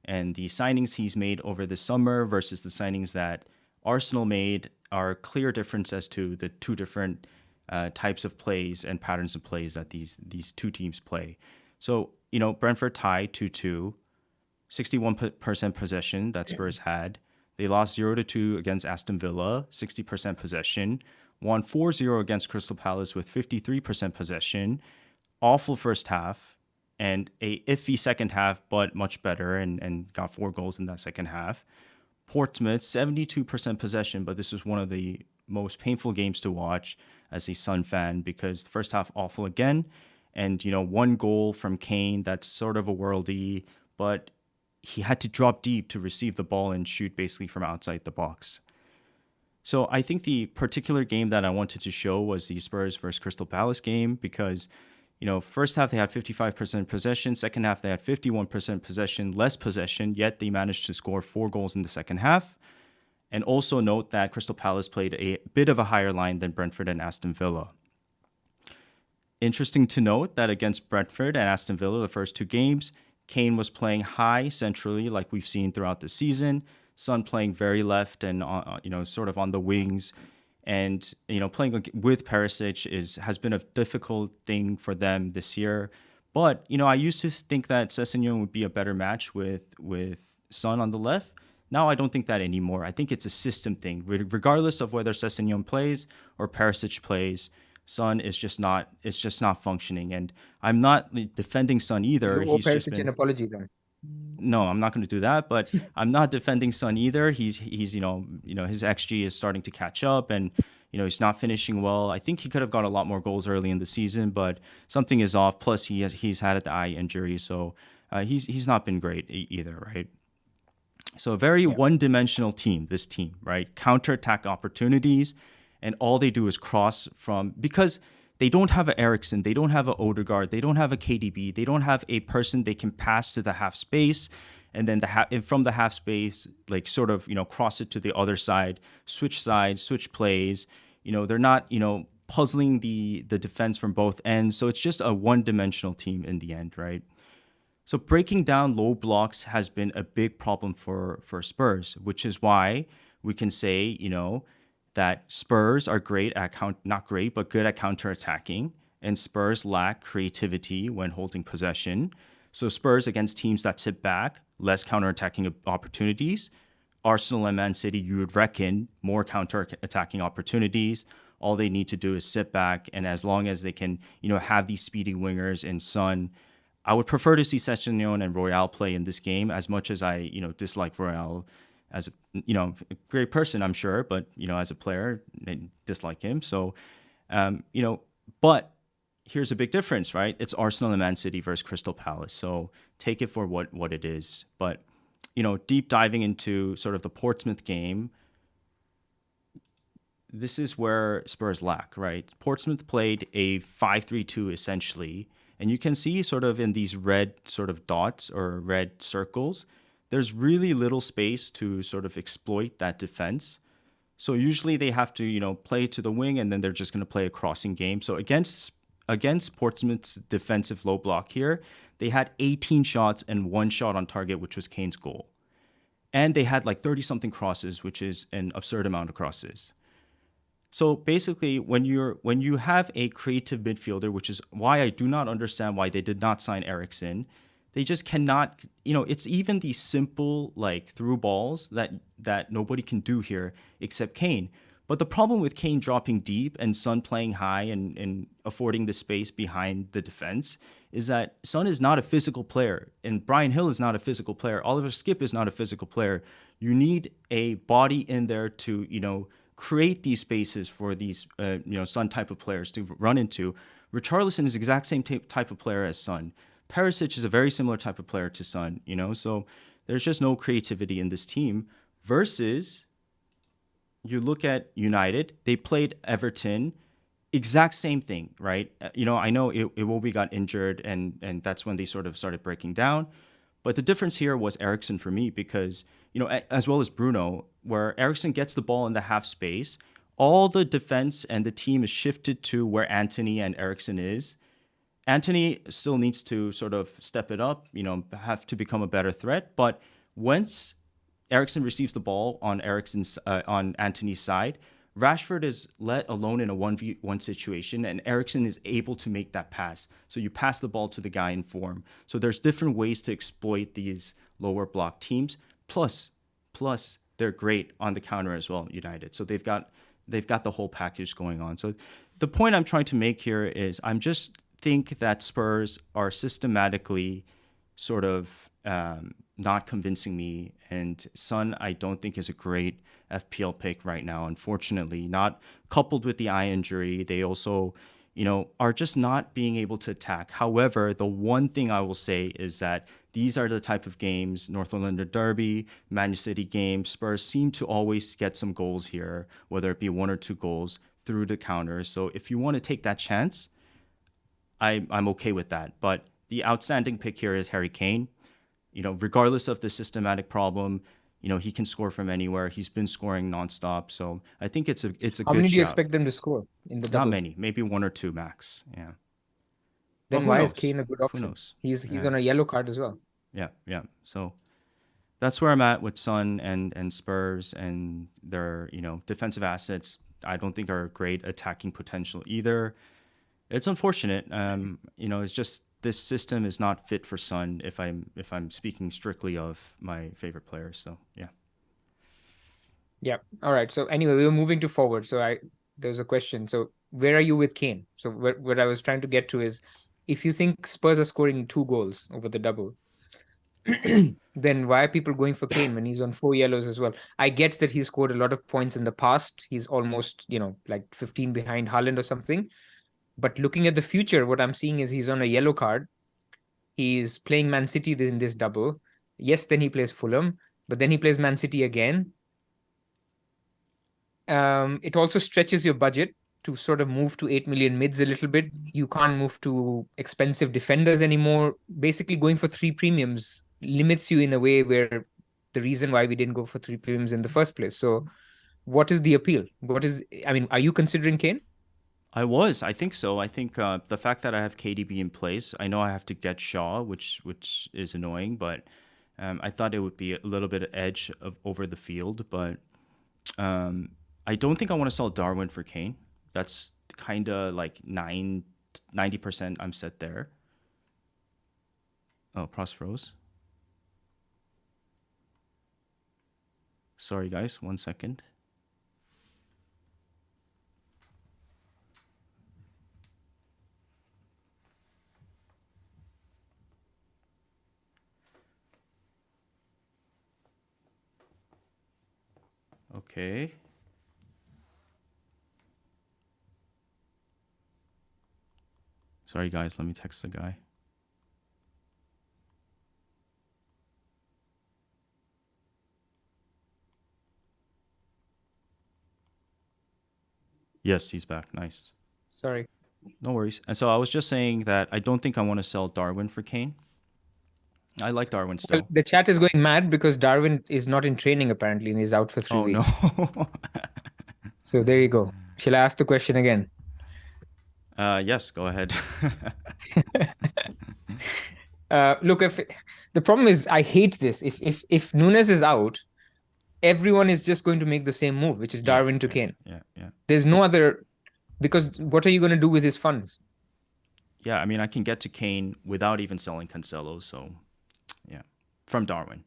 and the signings he's made over the summer versus the signings that Arsenal made are a clear difference as to the two different types of plays and patterns of plays that these two teams play. So, Brentford tied 2-2, 61% possession that Spurs had. They lost 0-2 against Aston Villa, 60% possession. Won 4-0 against Crystal Palace with 53% possession. Awful first half and a iffy second half, but much better, and got 4 goals in that second half. Portsmouth, 72% possession, but this was one of the most painful games to watch as a Sun fan, because the first half awful again, and 1 goal from Kane, that's sort of a worldie, but he had to drop deep to receive the ball and shoot basically from outside the box. So I think the particular game that I wanted to show was the Spurs versus Crystal Palace game, because first half they had 55% possession, second half they had 51% possession, less possession, yet they managed to score 4 goals in the second half. And also note that Crystal Palace played a bit of a higher line than Brentford and Aston Villa. Interesting to note that against Brentford and Aston Villa, the first 2 games, Kane was playing high centrally like we've seen throughout the season. Son playing very left and sort of on the wings. And playing with Perisic has been a difficult thing for them this year. But I used to think that Sessegnon would be a better match with Son on the left. Now I don't think that anymore. I think it's a system thing. Regardless of whether Sessegnon plays or Perisic plays, Son is just not functioning. And I'm not defending Son either. You owe Perisic an apology then. No, I'm not going to do that, but I'm not defending Son either. He's his XG is starting to catch up, and he's not finishing well. I think he could have got a lot more goals early in the season, but something is off. Plus, he's had the eye injury, so he's not been great either, right? So a very one-dimensional team, this team, right? Counter-attack opportunities, and all they do is cross from, because they don't have an Eriksen, they don't have an Odegaard, they don't have a KDB, they don't have a person they can pass to the half space, and then from the half space, like sort of cross it to the other side, switch plays. They're not puzzling the defense from both ends, so it's just a one-dimensional team in the end, right? So breaking down low blocks has been a big problem for Spurs, which is why we can say that Spurs are not great, but good at counterattacking, and Spurs lack creativity when holding possession. So Spurs against teams that sit back, less counterattacking opportunities. Arsenal and Man City, you would reckon, more counterattacking opportunities. all they need to do is sit back, and as long as they can, have these speedy wingers in Son. I would prefer to see Sessegnon and Royale play in this game, as much as I, dislike Royale as a great person, I'm sure, but as a player, I dislike him. So, but here's a big difference, right? It's Arsenal and Man City versus Crystal Palace. So take it for what it is. But deep diving into sort of the Portsmouth game, this is where Spurs lack, right? Portsmouth played a 5-3-2 essentially, and you can see sort of in these red sort of dots or red circles, there's really little space to sort of exploit that defense. So usually they have to, play to the wing, and then they're just going to play a crossing game. So against Portsmouth's defensive low block here, they had 18 shots and 1 shot on target, which was Kane's goal. And they had like 30 something crosses, which is an absurd amount of crosses. So basically, when you have a creative midfielder, which is why I do not understand why they did not sign Eriksen, they just cannot. It's even these simple like through balls that nobody can do here except Kane. But the problem with Kane dropping deep and Son playing high and affording the space behind the defense is that Son is not a physical player, and Brian Hill is not a physical player. Oliver Skip is not a physical player. You need a body in there to create these spaces for these Son type of players to run into. Richarlison is the exact same type of player as Son. Perisic is a very similar type of player to Son, so there's just no creativity in this team. Versus, you look at United, they played Everton, exact same thing, right? I know Iwobi got injured, and that's when they sort of started breaking down. But the difference here was Eriksen for me because, as well as Bruno, where Eriksen gets the ball in the half space, all the defense and the team is shifted to where Antony and Eriksen is. Antony still needs to sort of step it up, have to become a better threat. But once Eriksen receives the ball on on Antony's side, Rashford is let alone in a 1v1 situation, and Eriksen is able to make that pass. So you pass the ball to the guy in form. So there's different ways to exploit these lower block teams. Plus, they're great on the counter as well, United. So they've got the whole package going on. So the point I'm trying to make here is I'm just think that Spurs are systematically sort of not convincing me. And Son, I don't think is a great FPL pick right now, unfortunately. Not coupled with the eye injury, they also, are just not being able to attack. However, the one thing I will say is that these are the type of games, North London Derby, Man City games, Spurs seem to always get some goals here, whether it be 1 or 2 goals through the counter. So if you want to take that chance, I'm okay with that. But the outstanding pick here is Harry Kane. Regardless of the systematic problem, he can score from anywhere. He's been scoring nonstop. So I think it's a good shout. How many do you expect them to score in the double? Not many, maybe 1 or 2 max. Yeah. Then why is Kane a good option? Who knows? He's on a yellow card as well. Yeah. So that's where I'm at with Son and Spurs and their defensive assets. I don't think are great attacking potential either. It's unfortunate. It's just this system is not fit for Son if I'm speaking strictly of my favorite players. So yeah. Yeah. All right. So anyway, we were moving to forward. So there's a question. So where are you with Kane? So what I was trying to get to is, if you think Spurs are scoring 2 goals over the double, then why are people going for Kane when he's on 4 yellows as well? I get that he scored a lot of points in the past. He's almost, like 15 behind Haaland or something. But looking at the future, what I'm seeing is he's on a yellow card. He's playing Man City in this double. Yes, then he plays Fulham, but then he plays Man City again. It also stretches your budget to sort of move to 8 million mids a little bit. You can't move to expensive defenders anymore. Basically, going for 3 premiums limits you in a way where the reason why we didn't go for 3 premiums in the first place. So what is the appeal? Are you considering Kane? I think so. I think the fact that I have KDB in place, I know I have to get Shaw, which is annoying, but I thought it would be a little bit of edge over the field. But I don't think I want to sell Darwin for Kane. That's kind of like 90% I'm set there. Oh, Pras froze. Sorry, guys. 1 second. Okay. Sorry, guys. Let me text the guy. Yes, he's back. Nice. Sorry. No worries. And so I was just saying that I don't think I want to sell Darwin for Kane. I like Darwin Well, still. the chat is going mad because Darwin is not in training apparently and he's out for 3 Oh, no. weeks. So there you go. Shall I ask the question again? Yes, go ahead. Look, if the problem is, I hate this. If Nunes is out, everyone is just going to make the same move, which is Yeah, Darwin to yeah, Kane. yeah. There's no other, because what are you going to do with his funds? Yeah, I mean, I can get to Kane without even selling Cancelo. So, yeah, from Darwin.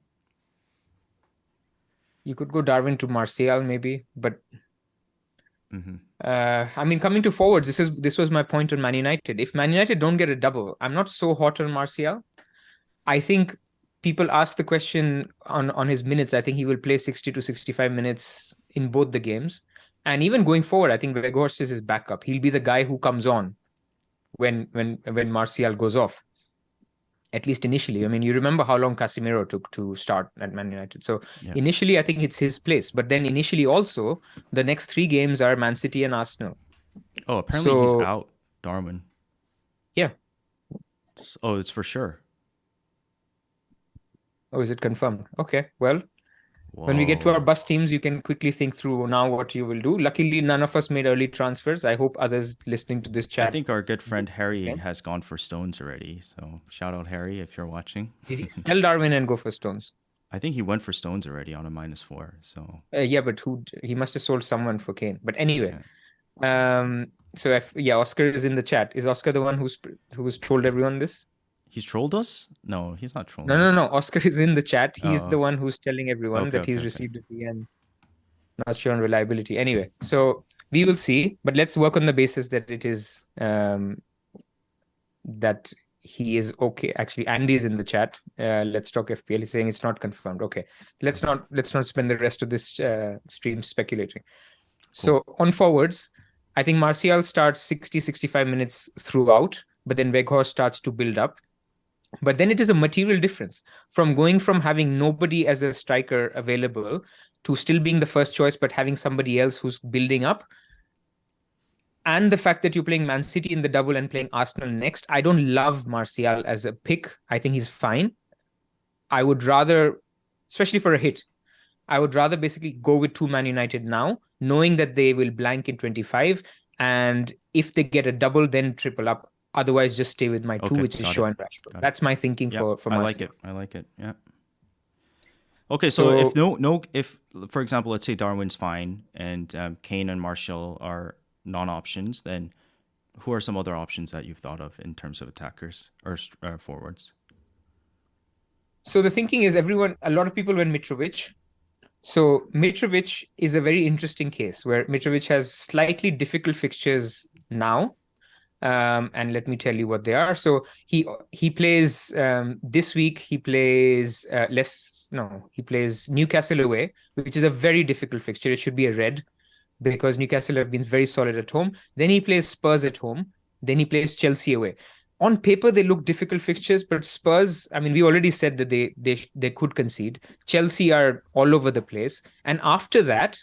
You could go Darwin to Martial maybe, but I mean, coming to forwards, this was my point on Man United. If Man United don't get a double, I'm not so hot on Martial. I think people ask the question on his minutes. I think he will play 60 to 65 minutes in both the games. And even going forward, I think Weghorst is his backup. He'll be the guy who comes on when Martial goes off, at least initially. I mean, you remember how long Casemiro took to start at Man United. So Yeah. initially, I think it's his place. But then initially also, the next 3 games are Man City and Arsenal. Oh, apparently he's So out, Darwin. yeah. Oh, it's for sure. Oh, is it confirmed? Okay, well, Whoa. when we get to our bus teams, you can quickly think through now what you will do. Luckily, none of us made early transfers. I hope others listening to this chat. I think our good friend Harry has gone for Stones already. So shout out Harry if you're watching. Did he sell Darwin and go for Stones? I think he went for Stones already on a -4. So Yeah, but he must have sold someone for Kane. But anyway, so Oscar is in the chat. Is Oscar the one who's told everyone this? He's trolled us? No, he's not trolling No. us. Oscar is in the chat. He's the Oh. one who's telling everyone Okay, that he's okay. received a PM. Not sure on reliability. Anyway, so we will see, but let's work on the basis that it is that he is okay. Actually, Andy's in the chat. Let's talk FPL. He's saying it's not confirmed. Okay, let's not spend the rest of this stream speculating. So on forwards, I think Martial starts 60, 65 minutes throughout, but then Weghorst starts to build up. But then it is a material difference from going from having nobody as a striker available to still being the first choice, but having somebody else who's building up. And the fact that you're playing Man City in the double and playing Arsenal next, I don't love Martial as a pick. I think he's fine. I would rather, especially for a hit, I would rather basically go with 2 Man United now, knowing that they will blank in 25. And if they get a double, then triple up. Otherwise, just stay with my 2, which is Shaw and Rashford. That's my thinking for Martial. I like it. Yeah. Okay, so if for example, let's say Darwin's fine and Kane and Martial are non-options, then who are some other options that you've thought of in terms of attackers or forwards? So the thinking is a lot of people went Mitrovic. So Mitrovic is a very interesting case where Mitrovic has slightly difficult fixtures now. And let me tell you what they are. So he plays this week. He plays he plays Newcastle away, which is a very difficult fixture. It should be a red because Newcastle have been very solid at home. Then he plays Spurs at home. Then he plays Chelsea away. On paper, they look difficult fixtures, but Spurs, I mean, we already said that they could concede. Chelsea are all over the place. And after that,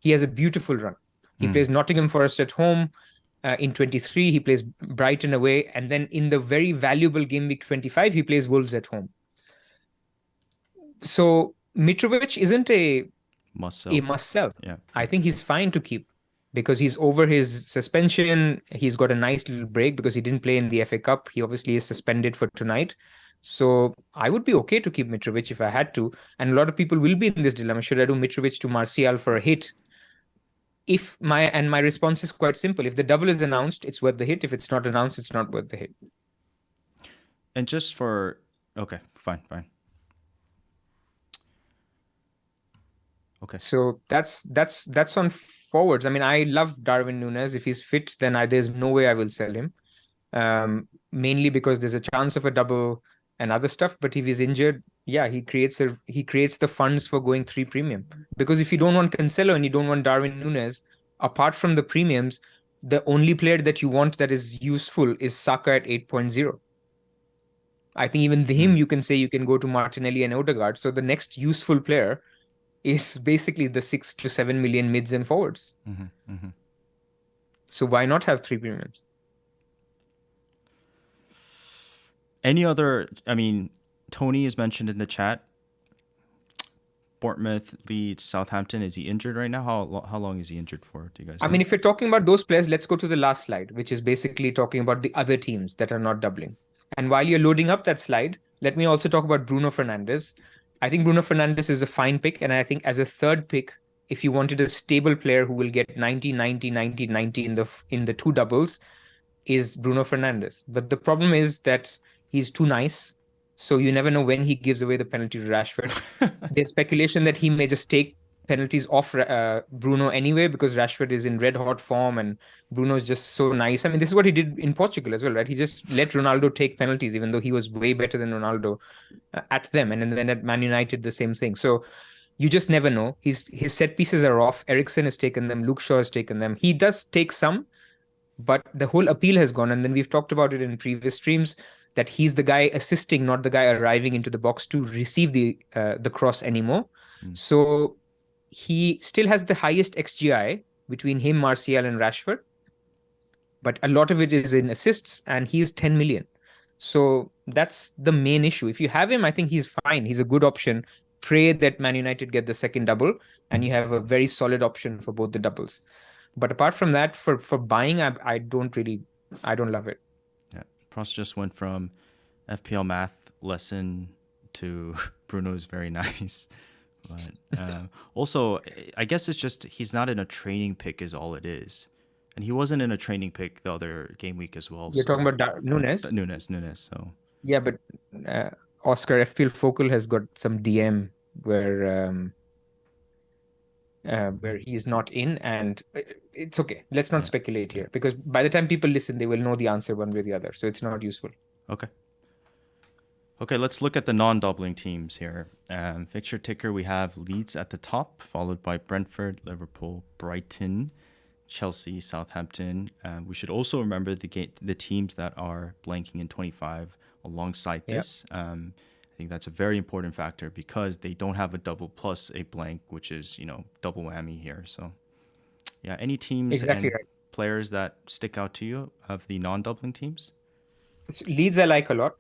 he has a beautiful run. He plays Nottingham Forest at home. In 23, he plays Brighton away. And then in the very valuable game week 25, he plays Wolves at home. So Mitrovic isn't a must sell. Yeah. I think he's fine to keep because he's over his suspension. He's got a nice little break because he didn't play in the FA Cup. He obviously is suspended for tonight. So I would be okay to keep Mitrovic if I had to. And a lot of people will be in this dilemma. Should I do Mitrovic to Martial for a hit? My response is quite simple. If the double is announced, it's worth the hit. If it's not announced, it's not worth the hit. And just for okay, fine. Okay. So that's on forwards. I mean, I love Darwin Núñez. If he's fit, then there's no way I will sell him. Mainly because there's a chance of a double. and other stuff. But if he's injured, yeah, he creates the funds for going 3 premium. Because if you don't want Cancelo and you don't want Darwin Núñez, apart from the premiums, the only player that you want that is useful is Saka at 8.0. I think even him, you can say you can go to Martinelli and Odegaard. So the next useful player is basically the 6 to 7 million mids and forwards. So why not have 3 premiums? Any other, I mean, Tony is mentioned in the chat. Bournemouth, Leeds, Southampton. Is he injured right now? How long is he injured for? Do you guys know? I mean, if you're talking about those players, let's go to the last slide, which is basically talking about the other teams that are not doubling. And while you're loading up that slide, let me also talk about Bruno Fernandes. I think Bruno Fernandes is a fine pick. And I think as a third pick, if you wanted a stable player who will get 90, 90, 90, 90 in the 2 doubles, is Bruno Fernandes. But the problem is that he's too nice. So you never know when he gives away the penalty to Rashford. There's speculation that he may just take penalties off Bruno anyway, because Rashford is in red hot form and Bruno is just so nice. I mean, this is what he did in Portugal as well, right? He just let Ronaldo take penalties, even though he was way better than Ronaldo at them. And then at Man United, the same thing. So you just never know. His set pieces are off. Eriksen has taken them. Luke Shaw has taken them. He does take some, but the whole appeal has gone. And then we've talked about it in previous streams, that he's the guy assisting, not the guy arriving into the box to receive the cross anymore. So he still has the highest XGI between him, Martial, and Rashford. But a lot of it is in assists, and he is 10 million. So that's the main issue. If you have him, I think he's fine. He's a good option. Pray that Man United get the second double, and you have a very solid option for both the doubles. But apart from that, for buying, I don't love it. Yeah, Pras just went from FPL math lesson to Bruno's very nice. But also, I guess it's just he's not in a training pick is all it is. And he wasn't in a training pick the other game week as well. You're talking about Núñez? Núñez. So yeah, but Oscar FPL Focal has got some DM where he's not in, and it's okay. Let's not speculate here, because by the time people listen, they will know the answer one way or the other. So it's not useful. Okay, let's look at the non-doubling teams here. Fixture ticker, we have Leeds at the top, followed by Brentford, Liverpool, Brighton, Chelsea, Southampton. We should also remember the teams that are blanking in 25 alongside this. I think that's a very important factor, because they don't have a double plus a blank, which is, double whammy here. So, yeah, any teams and players that stick out to you of the non-doubling teams? Leeds I like a lot,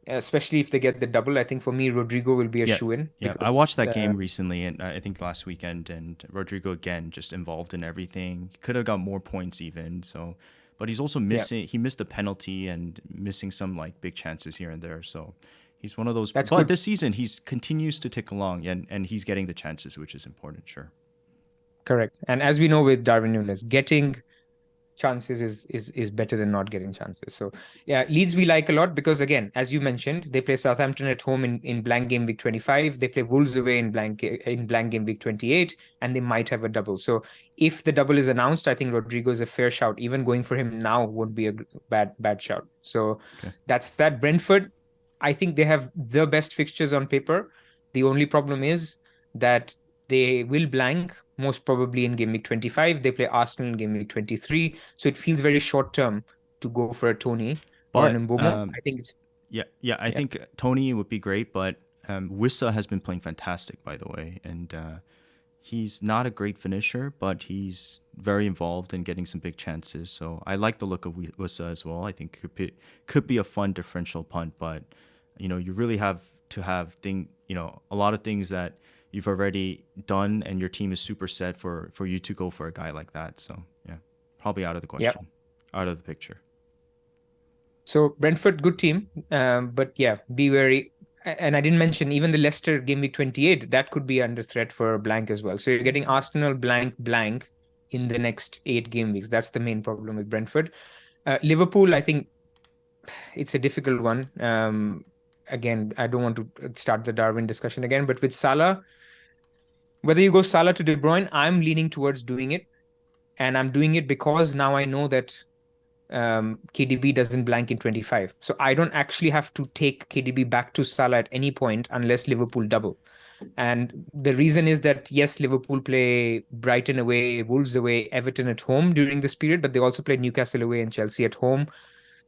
especially if they get the double. I think for me, Rodrigo will be a shoo-in. Yeah, I watched that game recently, and I think last weekend, and Rodrigo again just involved in everything. He could have got more points even. So, but he's also missing. Yeah. He missed the penalty and missing some big chances here and there. So he's one of those. But good. This season he continues to tick along, and he's getting the chances, which is important. Sure. Correct. And as we know with Darwin Núñez, getting chances is better than not getting chances. So yeah, Leeds we like a lot, because again, as you mentioned, they play Southampton at home in blank game week 25. They play Wolves away in blank game week 28, and they might have a double. So if the double is announced, I think Rodrigo is a fair shout. Even going for him now would be a bad shout. So that's that. Brentford, I think they have the best fixtures on paper. The only problem is that they will blank most probably in game week 25. They play Arsenal in game week 23. So it feels very short term to go for a Tony or an Mbomo. I think it's... I think Tony would be great, but Wissa has been playing fantastic, by the way. And he's not a great finisher, but he's very involved in getting some big chances. So I like the look of Wissa as well. I think could be a fun differential punt, but you really have to have a lot of things that you've already done, and your team is super set for you to go for a guy like that. So yeah, probably out of the question, out of the picture. So Brentford, good team, but yeah, be wary. And I didn't mention even the Leicester game week 28, that could be under threat for a blank as well. So you're getting Arsenal blank in the next 8 game weeks. That's the main problem with Brentford. Liverpool, I think it's a difficult one. Again, I don't want to start the Darwin discussion again, but with Salah, whether you go Salah to De Bruyne, I'm leaning towards doing it. And I'm doing it because now I know that KDB doesn't blank in 25. So I don't actually have to take KDB back to Salah at any point unless Liverpool double. And the reason is that, yes, Liverpool play Brighton away, Wolves away, Everton at home during this period, but they also play Newcastle away and Chelsea at home.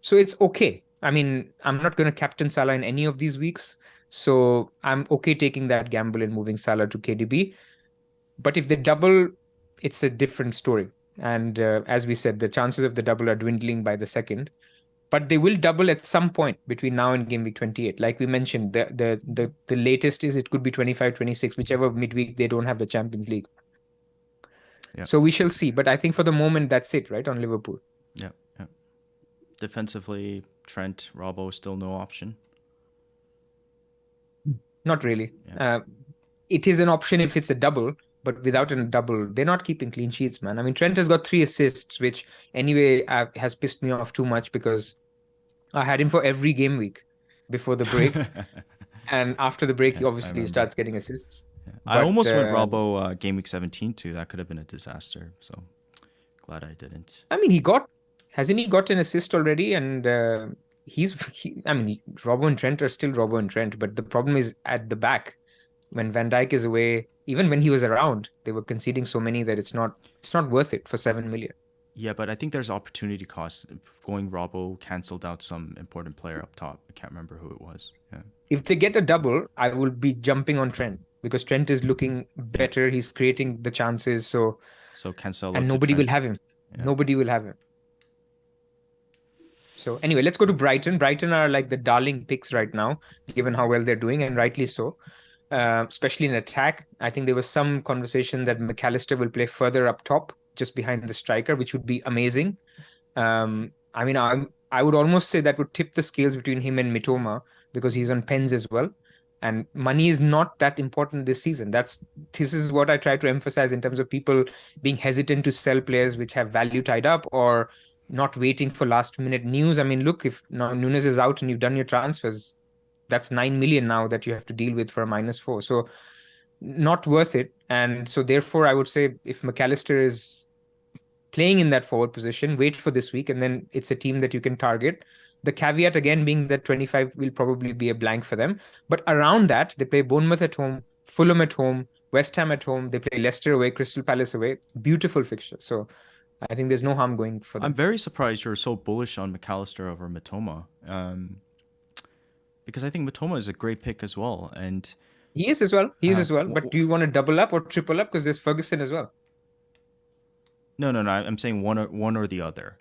So it's okay. I mean, I'm not going to captain Salah in any of these weeks. So I'm okay taking that gamble and moving Salah to KDB. But if they double, it's a different story. And as we said, the chances of the double are dwindling by the second. But they will double at some point between now and game week 28. Like we mentioned, the latest is it could be 25, 26, whichever midweek they don't have the Champions League. Yeah. So we shall see. But I think for the moment, that's it, right, on Liverpool. Yeah. Defensively, Trent, Robbo, still no option. Not really. Yeah. It is an option if it's a double, but without a double, they're not keeping clean sheets, man. I mean, Trent has got 3 assists, which anyway has pissed me off too much because I had him for every game week before the break. And after the break, he obviously starts getting assists. Yeah. I almost went Robbo game week 17 too. That could have been a disaster. So glad I didn't. I mean, hasn't he got an assist already? And I mean, Robbo and Trent are still Robbo and Trent, but the problem is at the back. When Van Dijk is away, even when he was around, they were conceding so many that it's not worth it for 7 million. Yeah, but I think there's opportunity cost. Going Robbo canceled out some important player up top. I can't remember who it was. Yeah. If they get a double, I will be jumping on Trent because Trent is looking better. He's creating the chances. So Cancelo and nobody will have him. Yeah. Nobody will have him. So anyway, let's go to Brighton. Brighton are like the darling picks right now, given how well they're doing, and rightly so. Especially in attack. I think there was some conversation that McAllister will play further up top, just behind the striker, which would be amazing. I mean, I would almost say that would tip the scales between him and Mitoma because he's on pens as well. And money is not that important this season. This is what I try to emphasize in terms of people being hesitant to sell players which have value tied up or not waiting for last minute news. I mean, look, if now Nunes is out and you've done your transfers, that's 9 million now that you have to deal with for a -4. So not worth it. And so therefore, I would say if McAllister is playing in that forward position, wait for this week. And then it's a team that you can target. The caveat again being that 25 will probably be a blank for them. But around that, they play Bournemouth at home, Fulham at home, West Ham at home. They play Leicester away, Crystal Palace away. Beautiful fixture. So I think there's no harm going for them. I'm very surprised you're so bullish on McAllister over Mitoma. Because I think Mitoma is a great pick as well. And he is as well. But do you want to double up or triple up? Because there's Ferguson as well. No. I'm saying one or the other.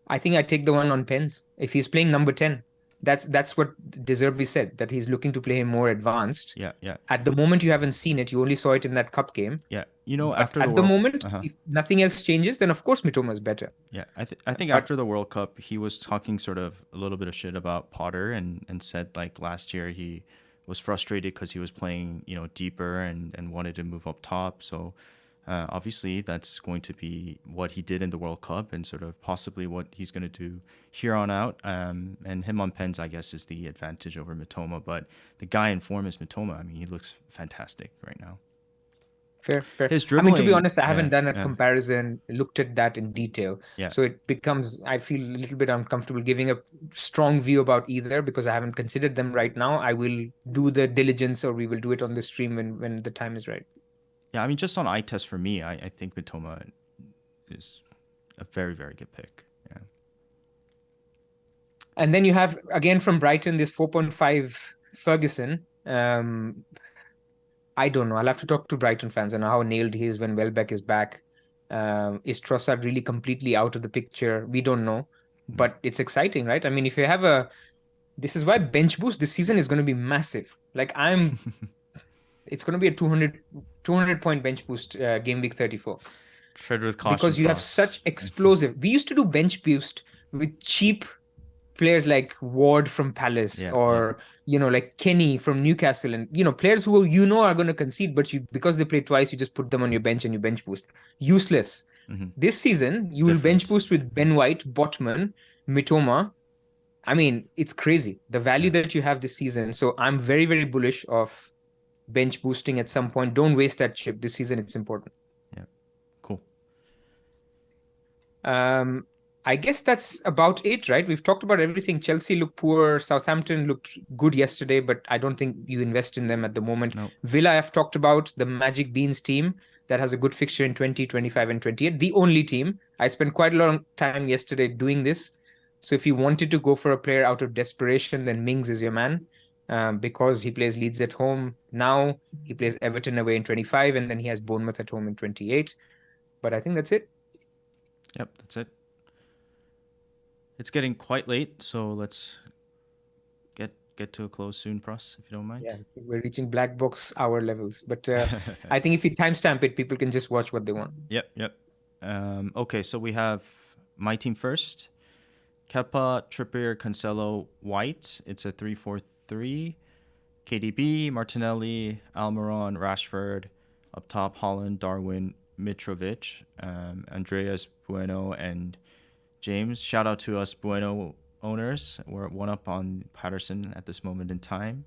I think I take the one on pens. If he's playing number 10, that's what De Zerbi said, that he's looking to play him more advanced. Yeah. At the moment, you haven't seen it. You only saw it in that cup game. Yeah. You know, after the moment, if nothing else changes, then of course Mitoma is better. Yeah, I think after the World Cup, he was talking sort of a little bit of shit about Potter and said like last year he was frustrated because he was playing, deeper and wanted to move up top. So obviously that's going to be what he did in the World Cup and sort of possibly what he's going to do here on out. And him on pens, I guess, is the advantage over Mitoma. But the guy in form is Mitoma. I mean, he looks fantastic right now. Fair. His dribbling, I mean, to be honest, I haven't done a comparison, looked at that in detail. Yeah. So it becomes, I feel a little bit uncomfortable giving a strong view about either because I haven't considered them right now. I will do the diligence or we will do it on the stream when the time is right. Yeah, I mean, just on eye test for me, I think Mitoma is a very, very good pick. Yeah. And then you have, again, from Brighton, this 4.5 Ferguson. I don't know. I'll have to talk to Brighton fans and how nailed he is when Welbeck is back. Is Trossard really completely out of the picture? We don't know. But it's exciting, right? I mean, if you have this is why bench boost this season is going to be massive. Like it's going to be a 200 point bench boost game week 34. Tread with caution. Because you have such explosive. We used to do bench boost with cheap players like Ward from Palace like Kenny from Newcastle and players who are going to concede, but because they play twice, you just put them on your bench and you bench boost. Useless. Mm-hmm. This season, you will bench boost with Ben White, Botman, Mitoma. I mean, it's crazy the value that you have this season. So I'm very, very bullish of bench boosting at some point. Don't waste that chip this season. It's important. Yeah, cool. Um, I guess that's about it, right? We've talked about everything. Chelsea looked poor. Southampton looked good yesterday, but I don't think you invest in them at the moment. No. Villa, I've talked about the Magic Beans team that has a good fixture in 20, 25, and 28. The only team. I spent quite a long time yesterday doing this. So if you wanted to go for a player out of desperation, then Mings is your man. Because he plays Leeds at home now, he plays Everton away in 25, and then he has Bournemouth at home in 28. But I think that's it. Yep, that's it. It's getting quite late, so let's get to a close soon, Pras, if you don't mind. Yeah, we're reaching black box hour levels. But I think if you timestamp it, people can just watch what they want. Yep. Okay, so we have my team first. Kepa, Trippier, Cancelo, White. It's a 3-4-3. KDB, Martinelli, Almiron, Rashford. Up top, Haaland, Darwin, Mitrovic, Andreas, Bueno, and James. Shout out to us Bueno owners. We're one up on Patterson at this moment in time.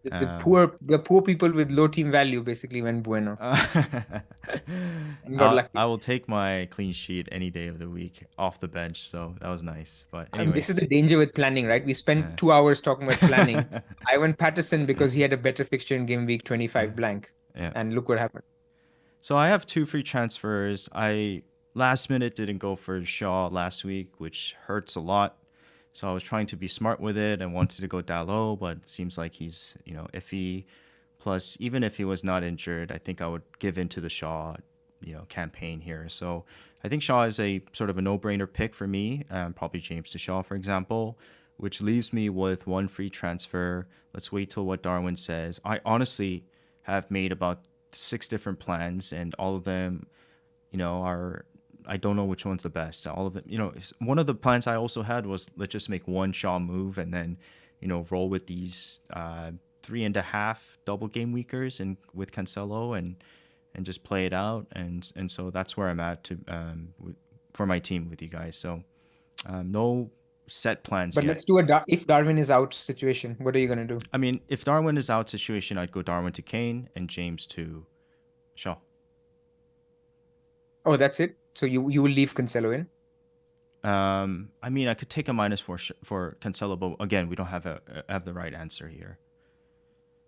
The poor people with low team value basically went Bueno and got lucky. I will take my clean sheet any day of the week off the bench, so that was nice. But I mean, this is anyways, the danger with planning, right? We spent 2 hours talking about planning. I went Patterson because he had a better fixture in game week 25 blank. yeah. And look what happened. So I have 2 free transfers. I last minute didn't go for Shaw last week, which hurts a lot. So I was trying to be smart with it and wanted to go Dalot, but it seems like he's, iffy. Plus, even if he was not injured, I think I would give in to the Shaw, campaign here. So I think Shaw is a sort of a no-brainer pick for me, probably James to Shaw, for example, which leaves me with 1 free transfer. Let's wait till what Darwin says. I honestly have made about 6 different plans, and all of them, are I don't know which one's the best. All of them, one of the plans I also had was let's just make one Shaw move and then, roll with these 3.5 double game weekers and with Cancelo and just play it out. And so that's where I'm at for my team with you guys. So no set plans But yet. let's do if Darwin is out situation. What are you going to do? I mean, if Darwin is out situation, I'd go Darwin to Kane and James to Shaw. Oh, that's it. So you will leave Cancelo in? I mean, I could take a minus for Cancelo, but again, we don't have the right answer here.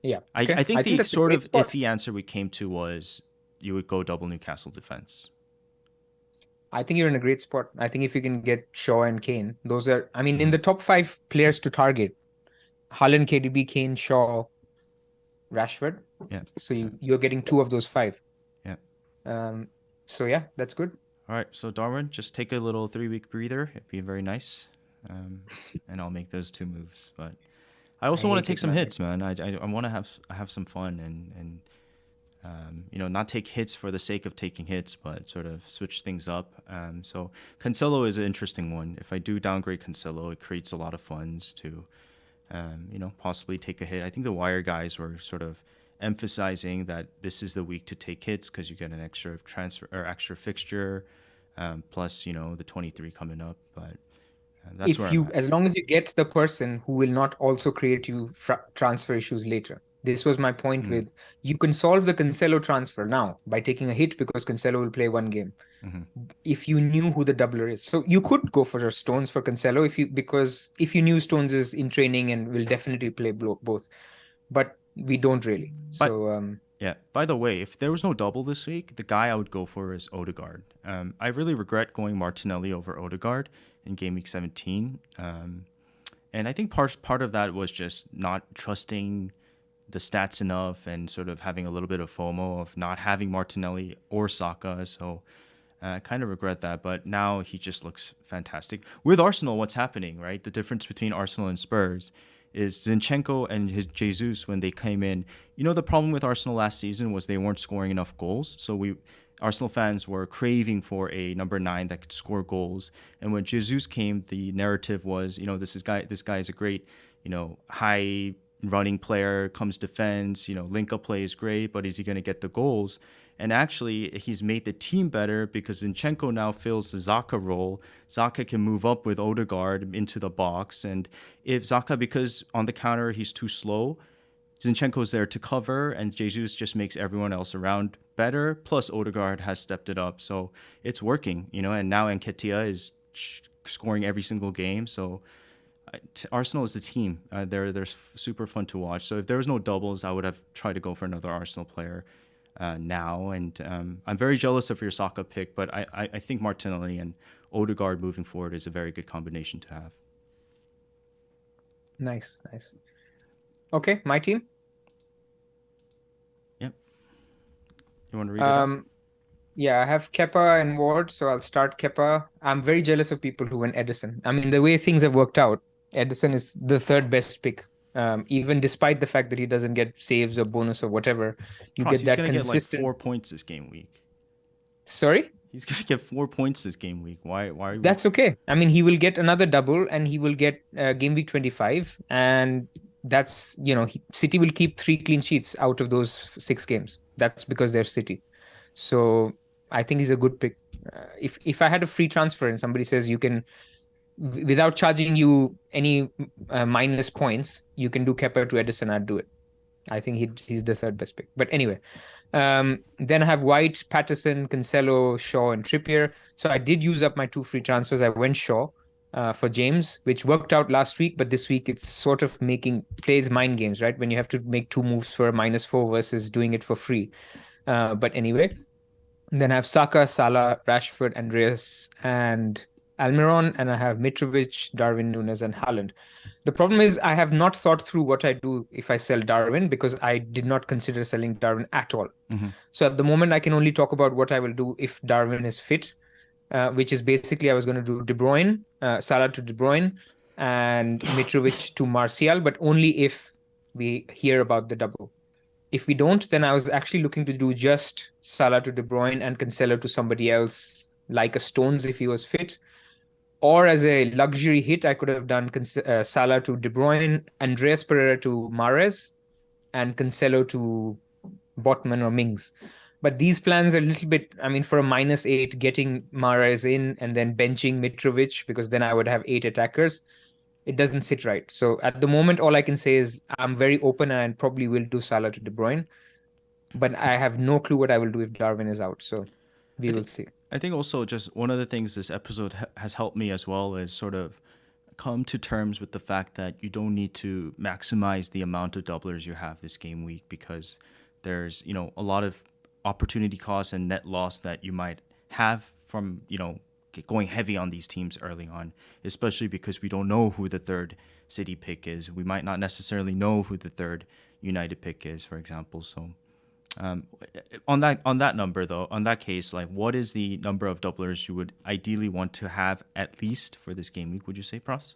Yeah. Okay. I think the that's sort of spot. iffy answer we came to was you would go double Newcastle defense. I think you're in a great spot. I think if you can get Shaw and Kane, those are, I mean, in the top 5 players to target, Haaland, KDB, Kane, Shaw, Rashford. Yeah. So you're getting 2 of those 5. Yeah. So yeah, that's good. All right. So Darwin, just take a little 3-week breather. It'd be very nice. And I'll make those 2 moves. But I also want to take some hits, man. I want to have some fun and not take hits for the sake of taking hits, but sort of switch things up. So Cancelo is an interesting one. If I do downgrade Cancelo, it creates a lot of funds to, possibly take a hit. I think the Wire guys were sort of emphasizing that this is the week to take hits because you get an extra transfer or extra fixture, plus the 23 coming up. But that's where I'm at. As long as you get the person who will not also create you transfer issues later. This was my point with you can solve the Cancelo transfer now by taking a hit because Cancelo will play 1 game. If you knew who the doubler is, so you could go for Stones for Cancelo because if you knew Stones is in training and will definitely play both, but we don't really. Yeah. By the way, if there was no double this week, the guy I would go for is Odegaard. I really regret going Martinelli over Odegaard in game week 17. And I think part of that was just not trusting the stats enough and sort of having a little bit of FOMO of not having Martinelli or Saka. So I kind of regret that. But now he just looks fantastic. With Arsenal, what's happening, right? The difference between Arsenal and Spurs is Zinchenko and his Jesus when they came in. The problem with Arsenal last season was they weren't scoring enough goals. So Arsenal fans were craving for a number 9 that could score goals. And when Jesus came, the narrative was, this guy is a great, high running player, comes defense, link up play is great, but is he going to get the goals? And actually, he's made the team better because Zinchenko now fills the Xhaka role. Xhaka can move up with Odegaard into the box. And if Xhaka, because on the counter he's too slow, Zinchenko's there to cover, and Jesus just makes everyone else around better. Plus, Odegaard has stepped it up, so it's working, And now Nketiah is scoring every single game. So Arsenal is the team. They're super fun to watch. So if there was no doubles, I would have tried to go for another Arsenal player now. And I'm very jealous of your Saka pick, but I think Martinelli and Odegaard moving forward is a very good combination to have. Nice. Okay, my team. Yep. You want to read it out? Yeah, I have Kepa and Ward, so I'll start Kepa. I'm very jealous of people who went Edison. I mean, the way things have worked out, Edison is the third best pick. Even despite the fact that he doesn't get saves or bonus or whatever, you Pras, get he's that gonna consistent. get like 4 points this game week. Sorry? He's gonna get 4 points this game week. Why are you... That's okay. I mean, he will get another double, and he will get game week 25, and that's City will keep 3 clean sheets out of those 6 games. That's because they're City. So I think he's a good pick. If I had a free transfer and somebody says you can, without charging you any minus points, you can do Kepa to Edison, I'd do it. I think he's the third best pick. But anyway, then I have White, Patterson, Cancelo, Shaw, and Trippier. So I did use up my 2 free transfers. I went Shaw for James, which worked out last week, but this week it's sort of plays mind games, right? When you have to make 2 moves for a -4 versus doing it for free. But anyway, then I have Saka, Salah, Rashford, Andreas, and Almiron, and I have Mitrovic, Darwin Núñez, and Haaland. The problem is I have not thought through what I do if I sell Darwin, because I did not consider selling Darwin at all. Mm-hmm. So at the moment, I can only talk about what I will do if Darwin is fit, which is basically I was going to do De Bruyne, Salah to De Bruyne, and Mitrovic to Martial, but only if we hear about the double. If we don't, then I was actually looking to do just Salah to De Bruyne and Cancelo to somebody else, like a Stones if he was fit. Or as a luxury hit, I could have done Salah to De Bruyne, Andreas Pereira to Mahrez, and Cancelo to Botman or Mings. But these plans are a little bit, I mean, for a -8, getting Mahrez in and then benching Mitrovic, because then I would have 8 attackers, it doesn't sit right. So at the moment, all I can say is I'm very open and probably will do Salah to De Bruyne. But I have no clue what I will do if Darwin is out. So we will see. I think also just one of the things this episode has helped me as well is sort of come to terms with the fact that you don't need to maximize the amount of doublers you have this game week, because there's, a lot of opportunity costs and net loss that you might have from, going heavy on these teams early on, especially because we don't know who the third City pick is. We might not necessarily know who the third United pick is, for example. So on that number though, on that case, like, what is the number of doublers you would ideally want to have at least for this game week, would you say, Pras?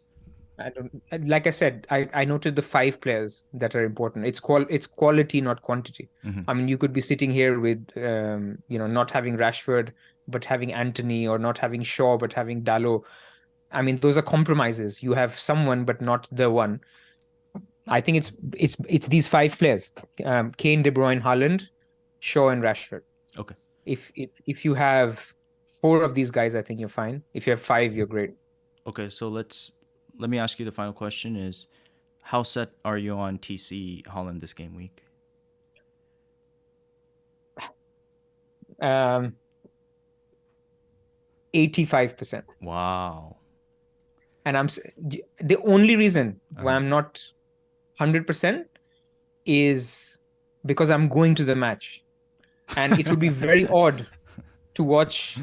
Like I said, I noted the 5 players that are important. It's quality, not quantity. Mm-hmm. I mean, you could be sitting here with, not having Rashford, but having Anthony, or not having Shaw, but having Dalot. I mean, those are compromises. You have someone, but not the one. I think it's these 5 players: Kane, De Bruyne, Haaland, Shaw, and Rashford. Okay. If you have 4 of these guys, I think you're fine. If you have 5, you're great. Okay, so let me ask you the final question: is how set are you on TC Haaland this game week? 85%. Wow. And the only reason why I'm not 100% is because I'm going to the match, and it would be very odd to watch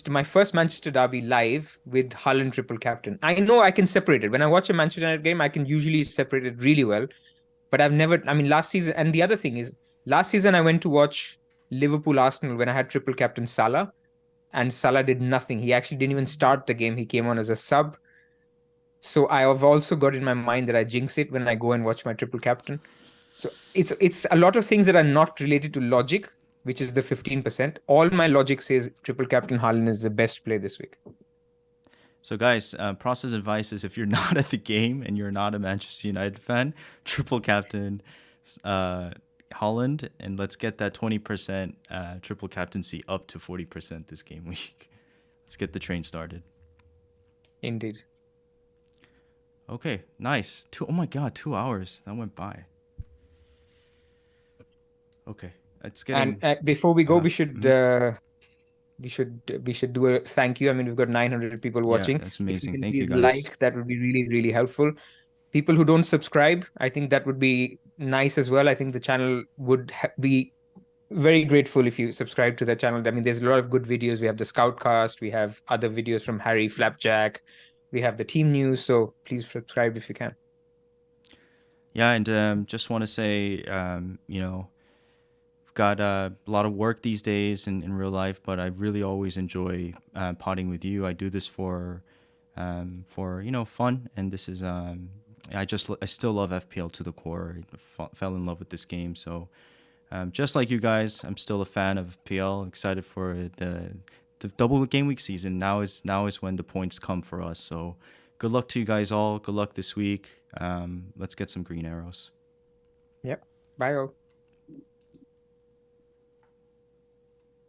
my first Manchester derby live with Haaland triple captain. I know I can separate it. When I watch a Manchester United game, I can usually separate it really well, but I've never, last season, and the other thing is, last season I went to watch Liverpool Arsenal when I had triple captain Salah, and Salah did nothing. He actually didn't even start the game. He came on as a sub. So I have also got in my mind that I jinx it when I go and watch my triple captain. So it's a lot of things that are not related to logic, which is the 15%. All my logic says triple captain Haaland is the best play this week. So guys, Pras's advice is, if you're not at the game and you're not a Manchester United fan, triple captain Haaland, and let's get that 20% triple captaincy up to 40% this game week. Let's get the train started. Indeed. Okay, nice. Oh my God, 2 hours. That went by. Okay, it's And getting. before we go, Uh, we should mhm. do a thank you. I mean, we've got 900 people Yeah, watching. that's If you amazing. can Thank you please guys. like, that would be really, really helpful. People who don't subscribe, I think that would be nice as well. I think the channel would be very grateful if you subscribe to the channel. I mean, there's a lot of good videos. We have the Scoutcast, we have other videos from Harry, Flapjack, we have the team news. So please subscribe if you can. Yeah, and just want to say, I've got a lot of work these days in real life, but I really always enjoy potting with you. I do this for fun, and this is I still love FPL to the core. Fell in love with this game, so just like you guys, I'm still a fan of FPL. Excited for the double game week season. Now is when the points come for us. So good luck to you guys all. Good luck this week. Let's get some green arrows. Yep. Bye all.